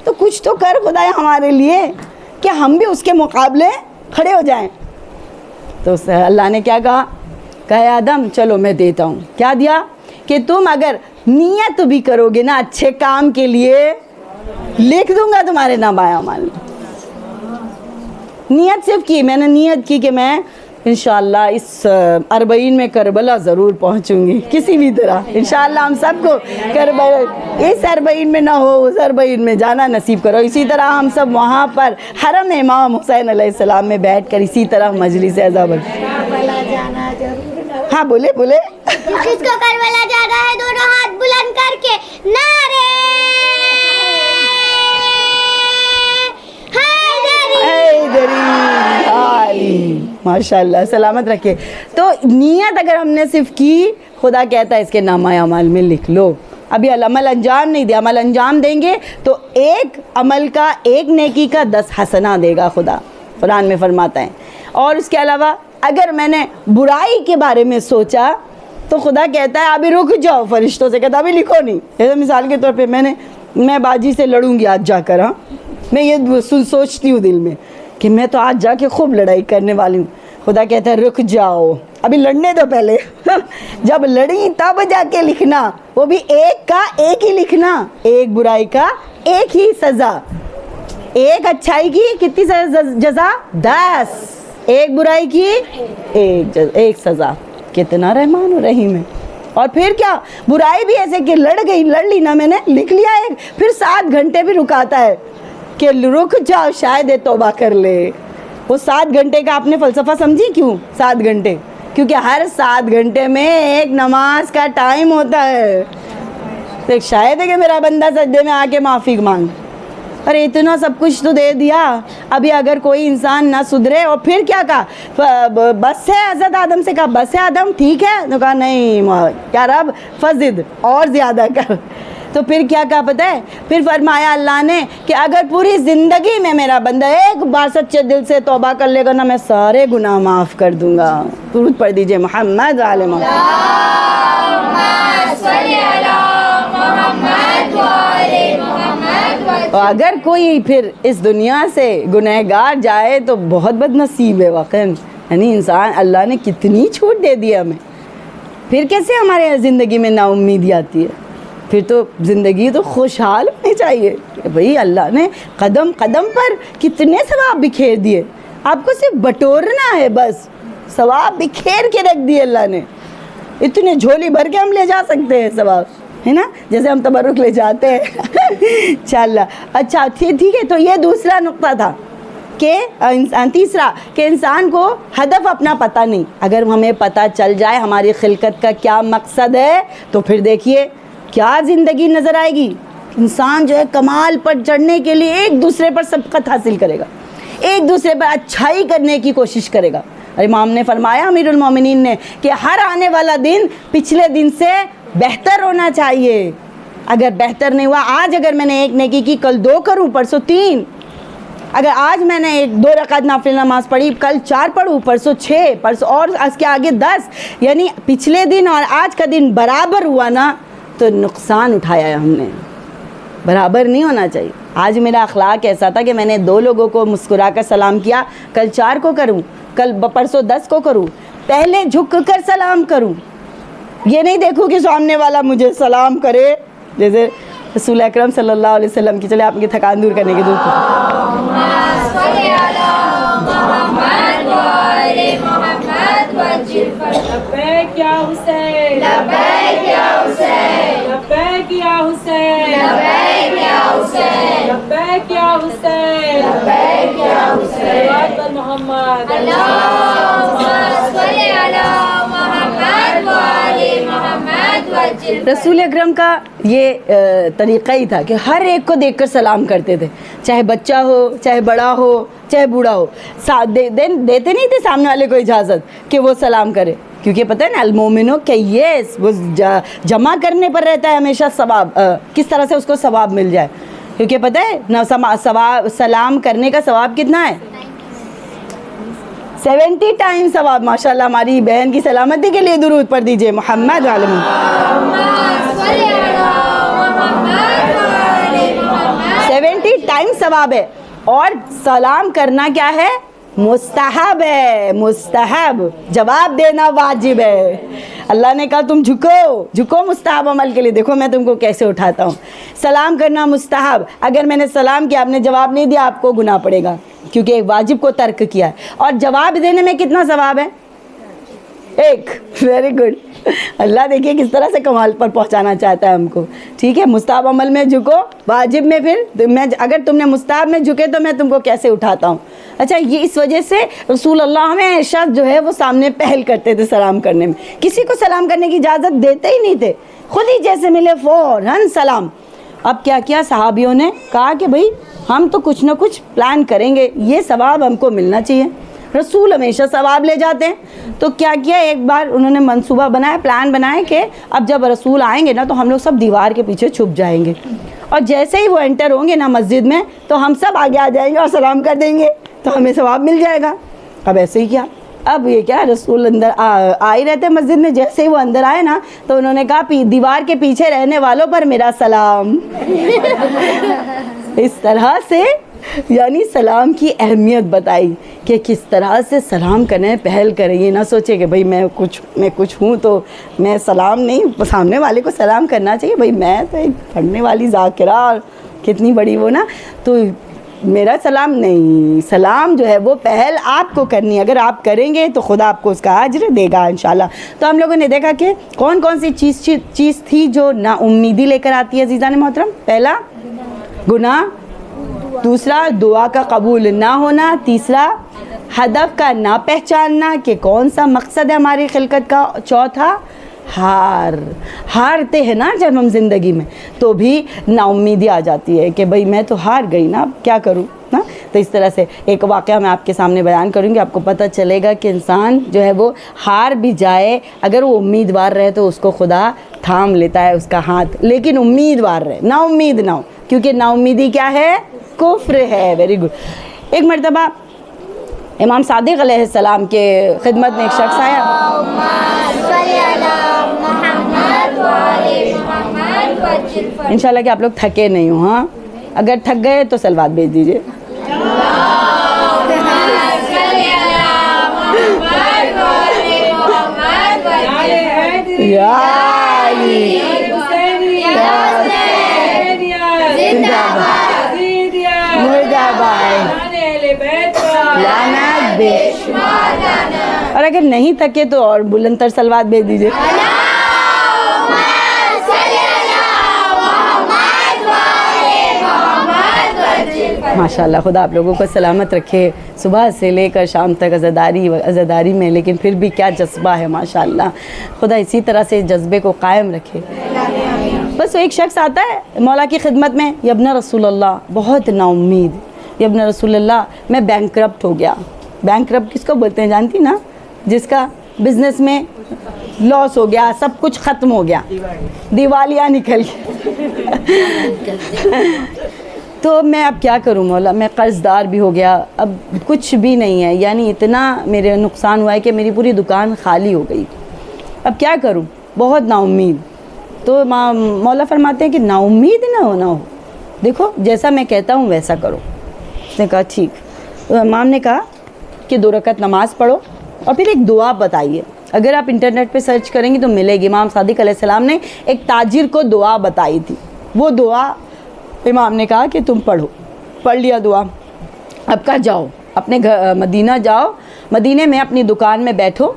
तो कुछ तो कर खुदा हमारे लिए कि हम भी उसके मुकाबले खड़े हो जाएं। तो अल्लाह ने क्या कहा, आदम चलो मैं देता हूँ। क्या दिया कि तुम अगर नियत भी करोगे ना अच्छे काम के लिए, लिख दूंगा तुम्हारे नाम आया माल। नियत सिर्फ की, मैंने नियत की कि मैं इंशाअल्लाह इस 40 में करबला ज़रूर पहुंचूंगी, किसी भी तरह इंशाअल्लाह हम सबको करबला, इस 40 में ना हो उस 40 में जाना नसीब करो। इसी तरह हम सब वहाँ पर हरम इमाम हुसैन अलैहिस्सलाम में बैठकर इसी तरह मजलिस अज़ा जाना जरूर। हाँ बोले बोले, किसको करबला जाना है, दोनों हाथ बुलंद करके नारे माशाल्लाह, सलामत रखे। तो नियत अगर हमने सिर्फ की, खुदा कहता है इसके नामा अमाल में लिख लो। अभी अमल अंजाम नहीं दिया, अमल अंजाम देंगे तो एक अमल का, एक नेकी का 10 हसना देगा खुदा, कुरान में फरमाता है। और उसके अलावा अगर मैंने बुराई के बारे में सोचा तो खुदा कहता है अभी रुक जाओ, फरिश्तों से कहता अभी लिखो नहीं। जैसे मिसाल के तौर पे मैं बाजी से लड़ूंगी आज जाकर, हाँ मैं ये सोचती हूँ दिल में कि मैं तो आज जाके खूब लड़ाई करने वाली हूँ। खुदा कहता है रुक जाओ, अभी लड़ने दो पहले जब लड़ी तब जाके लिखना, वो भी एक का एक ही लिखना, एक बुराई का एक ही सज़ा, एक अच्छाई की कितनी जज़ा 10, एक बुराई की एक सज़ा। कितना रहमान और रहीम है, और फिर क्या, बुराई भी ऐसे कि लड़ ली ना, मैंने लिख लिया एक, फिर 7 घंटे भी रुकाता है कि रुक जाओ शायद ये तौबा कर ले। वो 7 घंटे का आपने फ़लसफ़ा समझी क्यों 7 घंटे? क्योंकि हर 7 घंटे में एक नमाज का टाइम होता है। तो शायद है कि मेरा बंदा सजदे में आके माफ़ी मांग। अरे इतना सब कुछ तो दे दिया, अभी अगर कोई इंसान ना सुधरे, और फिर क्या कहा, बस है, हज़रत आदम से कहा बस है आदम, ठीक है, तो कहा नहीं क्या रब फजिद और ज़्यादा कर। तो फिर क्या कहा पता है, फिर फरमाया अल्लाह ने कि अगर पूरी ज़िंदगी में मेरा बंदा एक बार सच्चे दिल से तौबा कर लेगा ना, मैं सारे गुनाह माफ़ कर दूँगा। दुरूद पढ़ दीजिए मोहम्मद वाले और अगर कोई फिर इस दुनिया से गुनहगार जाए तो बहुत बदनसीब है वाकई। यानी इंसान, अल्लाह ने कितनी छूट दे दी हमें, फिर कैसे हमारे ज़िंदगी में नाउम्मीदी आती है? फिर तो ज़िंदगी तो खुशहाल होनी चाहिए। भाई अल्लाह ने कदम कदम पर कितने सवाब बिखेर दिए, आपको सिर्फ बटोरना है बस, सवाब बिखेर के रख दिए अल्लाह ने। इतने झोली भर के हम ले जा सकते हैं सवाब, है ना, जैसे हम तबरुक ले जाते हैं। चल अच्छा ठीक है, तो ये दूसरा नुक्ता था कि तीसरा कि इंसान को हदफ अपना पता नहीं। अगर हमें पता चल जाए हमारी खिलकत का क्या मकसद है, तो फिर देखिए क्या ज़िंदगी नज़र आएगी। इंसान जो है कमाल पर चढ़ने के लिए एक दूसरे पर सबकत हासिल करेगा, एक दूसरे पर अच्छाई करने की कोशिश करेगा। इमाम ने फरमाया, अमीरुल मोमिनीन ने, कि हर आने वाला दिन पिछले दिन से बेहतर होना चाहिए। अगर बेहतर नहीं हुआ, आज अगर मैंने एक नेकी की, कल 2 करूं, परसों 3। अगर आज मैंने 2 रकात नाफिल नमाज पढ़ी, कल 4 पढ़ूँ, परसों 6, परसों और उसके आगे 10, यानी पिछले दिन और आज का दिन बराबर हुआ ना, तो नुकसान उठाया है हमने। बराबर नहीं होना चाहिए। आज मेरा अखलाक ऐसा था कि मैंने 2 लोगों को मुस्कुरा कर सलाम किया, कल 4 को करूं, कल परसों 10 को करूं। पहले झुक कर सलाम करूं, ये नहीं देखूं कि सामने वाला मुझे सलाम करे, जैसे रसूल अकरम सल्लल्लाहु अलैहि वसल्लम की। चले आपकी थकान दूर करने के रसूल अकरम का ये तरीक़ा ही था कि हर एक को देखकर सलाम करते थे, चाहे बच्चा हो, चाहे बड़ा हो, चाहे बूढ़ा हो। देते नहीं थे सामने वाले को इजाज़त कि वो सलाम करे, क्योंकि पता है ना अलमोमिनो के ये वो जमा करने पर रहता है हमेशा सवाब, किस तरह से उसको सवाब मिल जाए। क्योंकि पता है ना सवाब, सलाम करने का सवाब कितना है, 70 टाइम्स सवाब। माशाल्लाह, हमारी बहन की सलामती के लिए दुरूद पढ़ दीजिए मोहम्मद वाले। 70 टाइम्स सवाब है। और सलाम करना क्या है, मुस्तहब है, मुस्तहब। जवाब देना वाजिब है। अल्लाह ने कहा तुम झुको मुस्तहब अमल के लिए, देखो मैं तुमको कैसे उठाता हूँ। सलाम करना मुस्तहब, अगर मैंने सलाम किया, आपने जवाब नहीं दिया, आपको गुनाह पड़ेगा, क्योंकि एक वाजिब को तर्क किया है। और जवाब देने में कितना सवाब है, 1। Very good. अल्लाह देखिए किस तरह से कमाल पर पहुंचाना चाहता है हमको। ठीक है, मुस्ताहब अमल में झुको, वाजिब में फिर मैं, अगर तुमने मुस्ताहब में झुके तो मैं तुमको कैसे उठाता हूँ। अच्छा, ये इस वजह से रसूल अल्लाह हमेशा जो है वो सामने पहल करते थे सलाम करने में। किसी को सलाम करने की इजाज़त देते ही नहीं थे, खुद ही जैसे मिले फ़ौरन सलाम। अब क्या किया सहाबियों ने, कहा कि भाई हम तो कुछ ना कुछ प्लान करेंगे, ये सवाब हमको मिलना चाहिए। रसूल हमेशा सवाब ले जाते हैं। तो क्या किया, एक बार उन्होंने मंसूबा बनाया, प्लान बनाया कि अब जब रसूल आएंगे ना तो हम लोग सब दीवार के पीछे छुप जाएंगे, और जैसे ही वो एंटर होंगे ना मस्जिद में, तो हम सब आगे आ जाएंगे और सलाम कर देंगे, तो हमें सवाब मिल जाएगा। अब ऐसे ही किया। अब ये क्या, रसूल अंदर आ ही रहते मस्जिद में, जैसे ही वो अंदर आए ना तो उन्होंने कहा दीवार के पीछे रहने वालों पर मेरा सलाम। इस तरह से यानी सलाम की अहमियत बताई कि किस तरह से सलाम करने पहल करें। ये ना सोचे कि भाई मैं कुछ हूँ तो मैं सलाम नहीं, सामने वाले को सलाम करना चाहिए। भाई मैं तो एक पढ़ने वाली ज़ाकिरा और कितनी बड़ी वो ना, तो मेरा सलाम नहीं, सलाम जो है वो पहल आपको करनी है। अगर आप करेंगे तो खुदा आपको उसका अज्र देगा इंशाल्लाह। तो हम लोगों ने देखा कि कौन कौन सी चीज़ थी जो नाउम्मीदी लेकर आती है अज़ीज़ान मोहतरम। पहला गुनाह, दूसरा दुआ का कबूल ना होना, तीसरा हदफ का ना पहचानना कि कौन सा मकसद है हमारी खिलकत का, चौथा हारते हैं ना जब हम ज़िंदगी में तो भी नाउम्मीदी आ जाती है कि भाई मैं तो हार गई ना, अब क्या करूँ ना। तो इस तरह से एक वाक़या मैं आपके सामने बयान करूँगी, आपको पता चलेगा कि इंसान जो है वो हार भी जाए, अगर वो उम्मीदवार रहे तो उसको खुदा थाम लेता है उसका हाथ, लेकिन उम्मीदवार रहे, ना उम्मीद ना हो, क्योंकि नाउम्मीदी क्या है, कुफ्र है। Very good. एक मरतबा इमाम सादिक अलैहिस्सलाम के खिदमत में एक शख्स आया। इंशाल्लाह कि आप लोग थके नहीं हो, हाँ, अगर थक गए तो सलवात भेज दीजिए। और अगर नहीं थके तो और बुलंदतर सलवात भेज दीजिए। माशाल्लाह, खुदा आप लोगों को सलामत रखे, सुबह से लेकर शाम तक अज़ादारी में, लेकिन फिर भी क्या जज्बा है माशाल्लाह। खुदा इसी तरह से जज्बे को कायम रखे। बस एक शख्स आता है मौला की खिदमत में, यब्ना रसूलल्लाह, बहुत नाउम्मीद, यब्ना रसूलल्लाह मैं बैंकरप्ट हो गया। बैंकरप्ट किसको बोलते हैं जानती ना, जिसका बिज़नेस में लॉस हो गया, सब कुछ ख़त्म हो गया, दिवालिया निकल गया। तो मैं अब क्या करूं मौला, मैं कर्ज़दार भी हो गया, अब कुछ भी नहीं है, यानी इतना मेरे नुकसान हुआ है कि मेरी पूरी दुकान खाली हो गई, अब क्या करूं, बहुत नाउम्मीद। तो मौला फरमाते हैं कि नाउम्मीद ना हो, देखो जैसा मैं कहता हूँ वैसा करो। उसने कहा ठीक। तो इमाम ने कहा कि 2 रकात नमाज़ पढ़ो और फिर एक दुआ बताइए, अगर आप इंटरनेट पे सर्च करेंगे तो मिलेगी। इमाम सादिक अलैहिस्सलाम ने एक ताजिर को दुआ बताई थी, वो दुआ इमाम ने कहा कि तुम पढ़ो। पढ़ लिया दुआ। अब कहा जाओ अपने घर मदीना जाओ, मदीने में अपनी दुकान में बैठो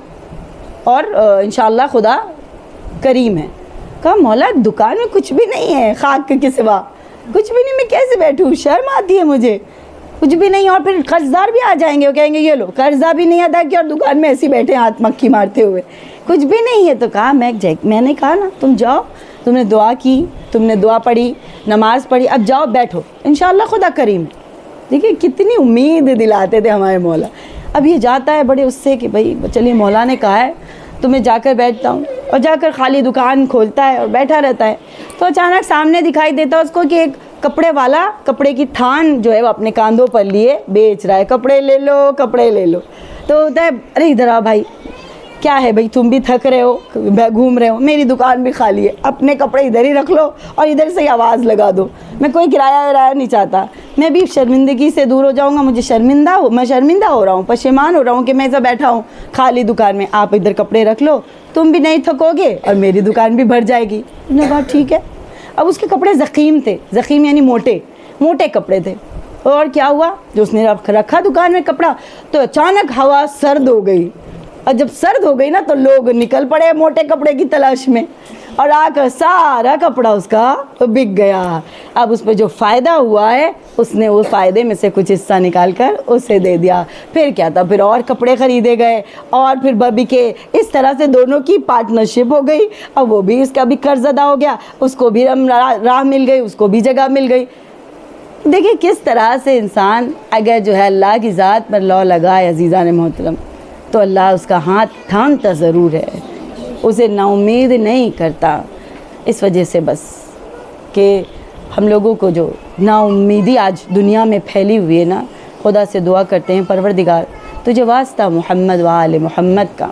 और इंशाअल्लाह खुदा करीम है। कहा मौला दुकान में कुछ भी नहीं है, खाक के सिवा कुछ भी नहीं, मैं कैसे बैठूँ, शर्म आती है मुझे, कुछ भी नहीं। और फिर कर्जदार भी आ जाएंगे, वो कहेंगे ये लो कर्जा भी नहीं अदा किया और दुकान में ऐसे बैठे हाथ मक्खी मारते हुए, कुछ भी नहीं है। तो कहा मैंने कहा ना तुम जाओ, तुमने दुआ की, तुमने दुआ पढ़ी, नमाज़ पढ़ी, अब जाओ बैठो, इंशाअल्लाह खुदा करीम। देखिए कितनी उम्मीद दिलाते थे हमारे मौला। अब ये जाता है बड़े उससे कि भाई चलिए मौला ने कहा है तो मैं जाकर बैठता हूँ, और जाकर खाली दुकान खोलता है और बैठा रहता है। तो अचानक सामने दिखाई देता है उसको कि एक कपड़े वाला कपड़े की थान जो है वो अपने कांधों पर लिए बेच रहा है, कपड़े ले लो कपड़े ले लो। तो होता है अरे इधर आओ भाई, क्या है भाई तुम भी थक रहे हो, घूम रहे हो, मेरी दुकान भी खाली है, अपने कपड़े इधर ही रख लो और इधर से ही आवाज़ लगा दो, मैं कोई किराया विराया नहीं चाहता, मैं भी शर्मिंदगी से दूर हो जाऊंगा, मैं शर्मिंदा हो रहा हूँ, पशेमान हो रहा हूँ कि मैं ऐसा बैठा हूँ खाली दुकान में, आप इधर कपड़े रख लो, तुम भी नहीं थकोगे और मेरी दुकान भी भर जाएगी। उसने कहा ठीक है। अब उसके कपड़े ज़ख़ीम थे, ज़ख़ीम यानी मोटे मोटे कपड़े थे। और क्या हुआ, जो उसने रखा दुकान में कपड़ा, तो अचानक हवा सर्द हो गई, और जब सर्द हो गई ना तो लोग निकल पड़े मोटे कपड़े की तलाश में, और आकर सारा कपड़ा उसका बिक गया। अब उस पर जो फ़ायदा हुआ है उसने वो फ़ायदे में से कुछ हिस्सा निकाल कर उसे दे दिया। फिर क्या था, फिर और कपड़े ख़रीदे गए और फिर बिके। इस तरह से दोनों की पार्टनरशिप हो गई। अब वो भी, उसका भी कर्ज अदा हो गया, उसको भी राह मिल गई, उसको भी जगह मिल गई। देखिए किस तरह से इंसान अगर जो है अल्लाह की ज़ात पर लौ लगाए अज़ीज़ान मोहतरम, तो अल्लाह उसका हाथ थामता ज़रूर है, उसे नाउम्मीद नहीं करता। इस वजह से बस कि हम लोगों को जो नाउम्मीदी आज दुनिया में फैली हुई है ना, खुदा से दुआ करते हैं परवरदिगार तुझे वास्ता मोहम्मद व आले मोहम्मद का,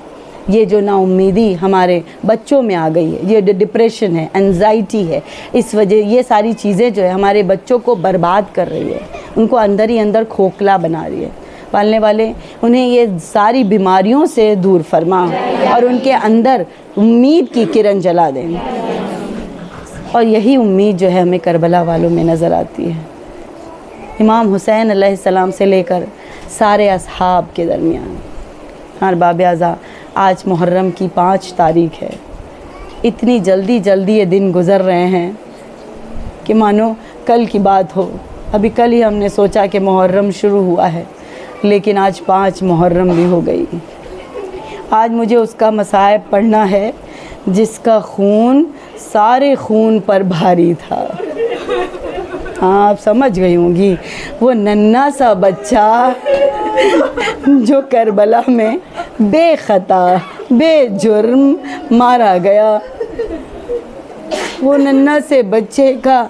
ये जो नाउम्मीदी हमारे बच्चों में आ गई है, ये डिप्रेशन है, एंजाइटी है, इस वजह ये सारी चीज़ें जो है हमारे बच्चों को बर्बाद कर रही है, उनको अंदर ही अंदर खोखला बना रही है। पालने वाले उन्हें ये सारी बीमारियों से दूर फरमा और उनके अंदर उम्मीद की किरण जला दें। और यही उम्मीद जो है हमें करबला वालों में नज़र आती है। इमाम हुसैन अलैहिस्सलाम से लेकर सारे असहाब के दरमियान। हाँ बाब आज़ा, आज मुहर्रम की 5 तारीख़ है। इतनी जल्दी जल्दी ये दिन गुज़र रहे हैं कि मानो कल की बात हो। अभी कल ही हमने सोचा कि मुहर्रम शुरू हुआ है, लेकिन आज 5 मुहर्रम भी हो गई। आज मुझे उसका मसाइब पढ़ना है जिसका खून सारे खून पर भारी था। हाँ, आप समझ गई होंगी, वो नन्हा सा बच्चा जो करबला में बेखता बेजुर्म मारा गया। वो नन्हा से बच्चे का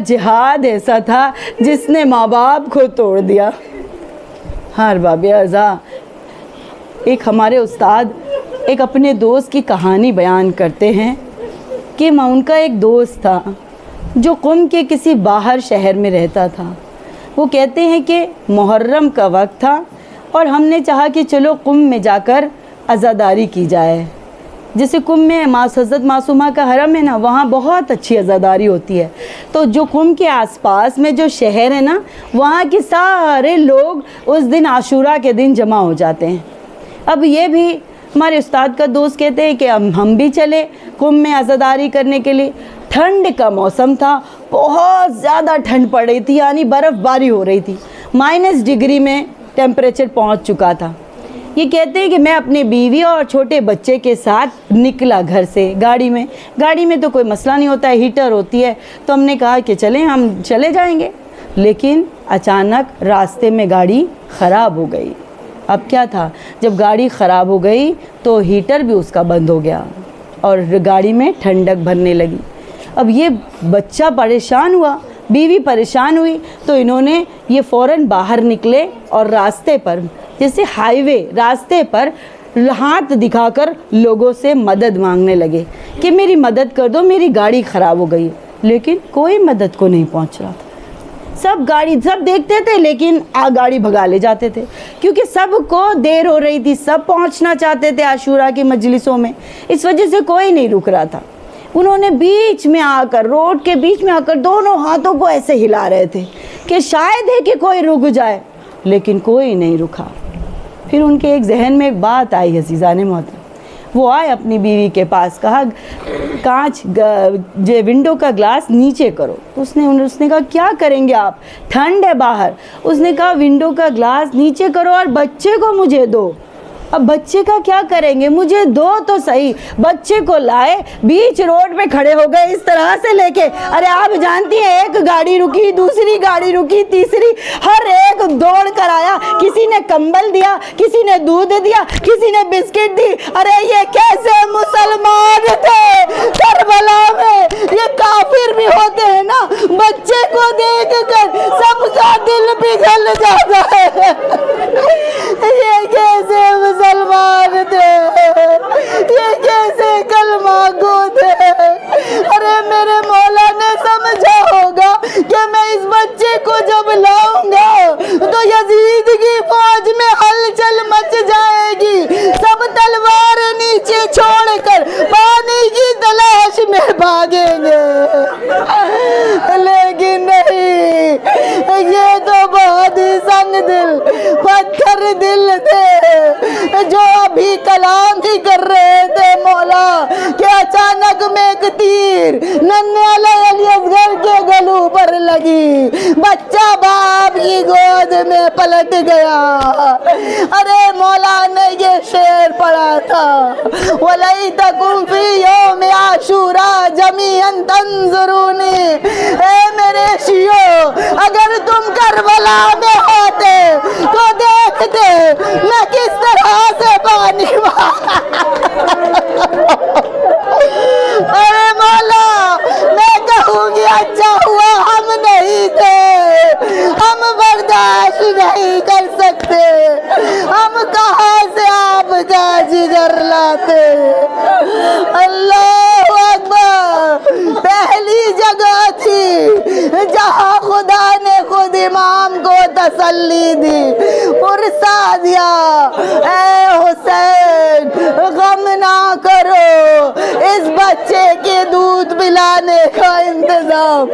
जिहाद ऐसा था जिसने माँ बाप को तोड़ दिया। हाँ बाब आज़ा, एक हमारे उस्ताद एक अपने दोस्त की कहानी बयान करते हैं कि उनका एक दोस्त था जो कुम के किसी बाहर शहर में रहता था। वो कहते हैं कि मुहर्रम का वक्त था और हमने चाहा कि चलो कुम में जाकर अज़ादारी की जाए। जैसे कुम में हज़रत मासूमा का हरम है ना, वहाँ बहुत अच्छी अज़ादारी होती है। तो जो कुम के आसपास में जो शहर है ना, वहाँ के सारे लोग उस दिन आशूरा के दिन जमा हो जाते हैं। अब ये भी हमारे उस्ताद का दोस्त कहते हैं कि हम भी चले कुम में अज़ादारी करने के लिए। ठंड का मौसम था, बहुत ज़्यादा ठंड पड़ रही थी, यानी बर्फ़बारी हो रही थी। -डिग्री में टेम्परेचर पहुँच चुका था। ये कहते हैं कि मैं अपनी बीवी और छोटे बच्चे के साथ निकला घर से गाड़ी में तो कोई मसला नहीं होता है, हीटर होती है। तो हमने कहा कि चलें, हम चले जाएंगे। लेकिन अचानक रास्ते में गाड़ी ख़राब हो गई। अब क्या था, जब गाड़ी ख़राब हो गई तो हीटर भी उसका बंद हो गया और गाड़ी में ठंडक भरने लगी। अब ये बच्चा परेशान हुआ, बीवी परेशान हुई, तो इन्होंने ये फ़ौरन बाहर निकले और रास्ते पर, जैसे हाईवे रास्ते पर, हाथ दिखाकर लोगों से मदद मांगने लगे कि मेरी मदद कर दो, मेरी गाड़ी ख़राब हो गई। लेकिन कोई मदद को नहीं पहुंच रहा था। सब देखते थे लेकिन गाड़ी भगा ले जाते थे, क्योंकि सबको देर हो रही थी, सब पहुंचना चाहते थे आशूरा की मजलिसों में। इस वजह से कोई नहीं रुक रहा था। उन्होंने बीच में आकर, रोड के बीच में आकर दोनों हाथों को ऐसे हिला रहे थे कि शायद है कि कोई रुक जाए, लेकिन कोई नहीं रुका। फिर उनके एक जहन में एक बात आई, अज़ीज़ाने मोहतरम। वो आए अपनी बीवी के पास, कहा कांच जो विंडो का ग्लास नीचे करो। उसने कहा क्या करेंगे आप, ठंड है बाहर। उसने कहा विंडो का ग्लास नीचे करो और बच्चे को मुझे दो। अब बच्चे का क्या करेंगे, मुझे दो तो सही। बच्चे को लाए, बीच रोड पे खड़े हो गए इस तरह से लेके। अरे आप जानती हैं, एक गाड़ी रुकी, दूसरी गाड़ी रुकी, तीसरी, हर एक दौड़ कर आया। किसी ने कंबल दिया, किसी ने दूध दिया, किसी ने बिस्किट दी। अरे ये कैसे मुसलमान थे करबला में, ये काफिर भी होते हैं ना। बच्चे को देख कर सबका दिल पिघल जाता है। ये कैसे मुसलमान थे, ये कैसे कलमा गो थे। अरे मेरे मौला ने समझा होगा कि मैं इस बच्चे को जब लाऊंगा तो यजीद की फौज में हलचल मच जाएगी। सब तलवार नीचे छोड़कर पानी की तलाश में भागेंगे। लेकिन नहीं, ये तो बहुत ही संग दिल, पत्थर दिल थे जो अभी कलाम ही कर रहे थे मौला कि अचानक में एक तीर नन्हे असगर के गलू पर लगी। बच्चा बाप की गोद में पलट गया। अरे मौला ने ये शेर पढ़ा था, वलई तकुम फी यौम आशूरा जमीअन तंजुरूनी। ए मेरे शियो, अगर तुम करबला में होते तो देखते मैं किस तरह से पानी अरे मौला, मैं कहूँगी अच्छा हुआ हम नहीं थे, हम बर्दाश्त नहीं कर सकते। हम कहाँ से आपका जिगर लाते। अल्लाह अकबर। पहली जगह थी जहाँ खुदा ने खुद इमाम को तसल्ली दी, पुरसा दिया, ए हुसैन गम ना करो, इस बच्चे के दूध पिलाने का इंतजाम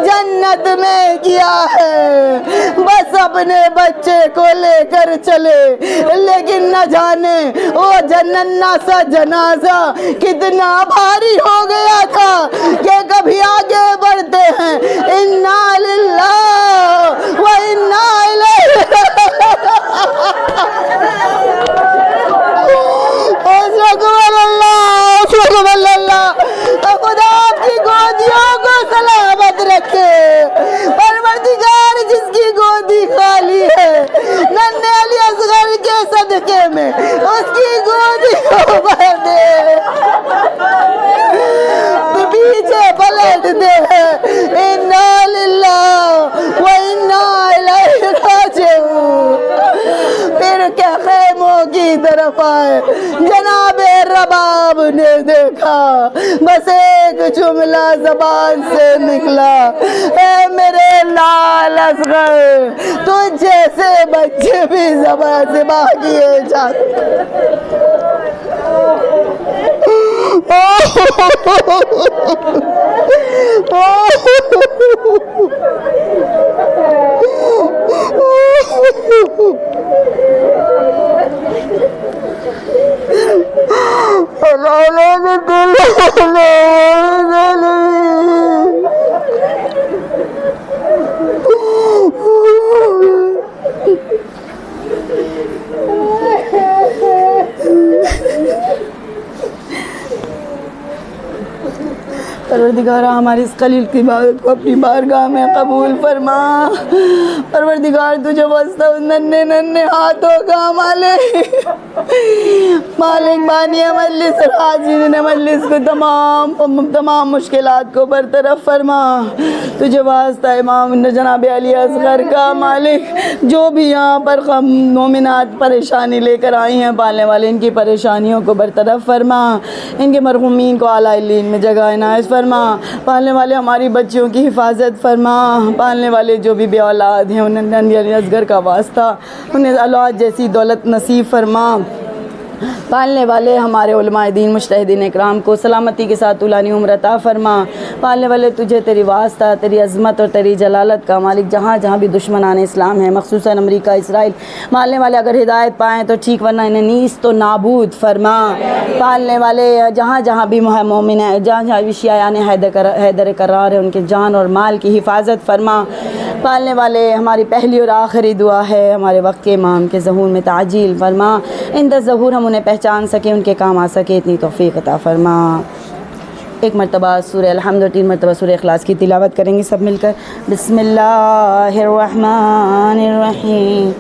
जन्नत में किया है। बस अपने बच्चे को लेकर चले, लेकिन न जाने वो नन्हा सा जनाजा कितना भारी हो गया था कि कभी आगे बढ़ते हैं इन्ना लिल्लाह व इन्ना इलैहि खुदा आपकी गोदियों को सलामत रखे। परवरदिगार जिसकी गोदी खाली है नन्हे अली असगर के सदके में उसकी गोदी को भर दे, पीछे पलट दे। इन्ना लिल्लाह व इन्ना इलैहि राजिऊन। फिर क्या खैमों की तरफ आए, जनाबे रबाब ने देखा, बस एक जुमला जबान से निकला, ए मेरे लाल असगर, तुझ जैसे बच्चे भी जबान से बाकिए जाते। परवरदिगार हमारी इस खलील की इबादत को अपनी बारगाह में कबूल फरमा। परवरदिगार तुझे वास्ता उस नन्हे नन्हे हाथों का मालिक बानी मजलिस और हाजिरीन मजलिस को तमाम मुश्किलात को बरतरफ फरमा। तुझे वास्ता इमाम जनाब अली असगर का मालिक, जो भी यहाँ पर मोमिनात परेशानी लेकर आई हैं, पालने वाले इनकी परेशानियों को बरतरफ फरमा, इनके मरहूमीन को आला इल्लीन में जगह इनायत फरमा। पालने वाले हमारी बच्चियों की हिफाजत फरमा। पालने वाले जो भी बे औलाद हैं उन्हें अली असगर का वास्ता उन्हें औलाद जैसी दौलत नसीब फरमा। पालने वाले हमारे उलमाए दीन मुजतहिदीन इकराम को सलामती के साथ तुलानी उम्र अता फरमा। पालने वाले तुझे तेरी वास्ता, तेरी अज़मत और तेरी जलालत का मालिक जहाँ जहाँ भी दुश्मनान इस्लाम है, मखसूसन अमरीका इसराइल, पालने वाले अगर हिदायत पाएँ तो ठीक, वरना इन्हें नीस तो नाबूद फरमा। पालने वाले जहाँ जहाँ भी मोमिन है, जहाँ जहाँ भी शियायान हैदर करार है, उनके जान और माल की हिफाजत फरमा। पालने वाले हमारी पहली और आखिरी दुआ है, हमारे वक्त के इमाम के ज़हूर में ताजील फरमा। इंद ज़हूर हम उन्हें पहचान सके, उनके काम आ सके, इतनी तौफ़ीक़ अता फरमा। एक मरतबा सूरह अल-हम्द और 3 मरतबा सूरह इखलास की तिलावत करेंगे सब मिलकर। बिस्मिल्लाहिर्रहमानिर्रहीम।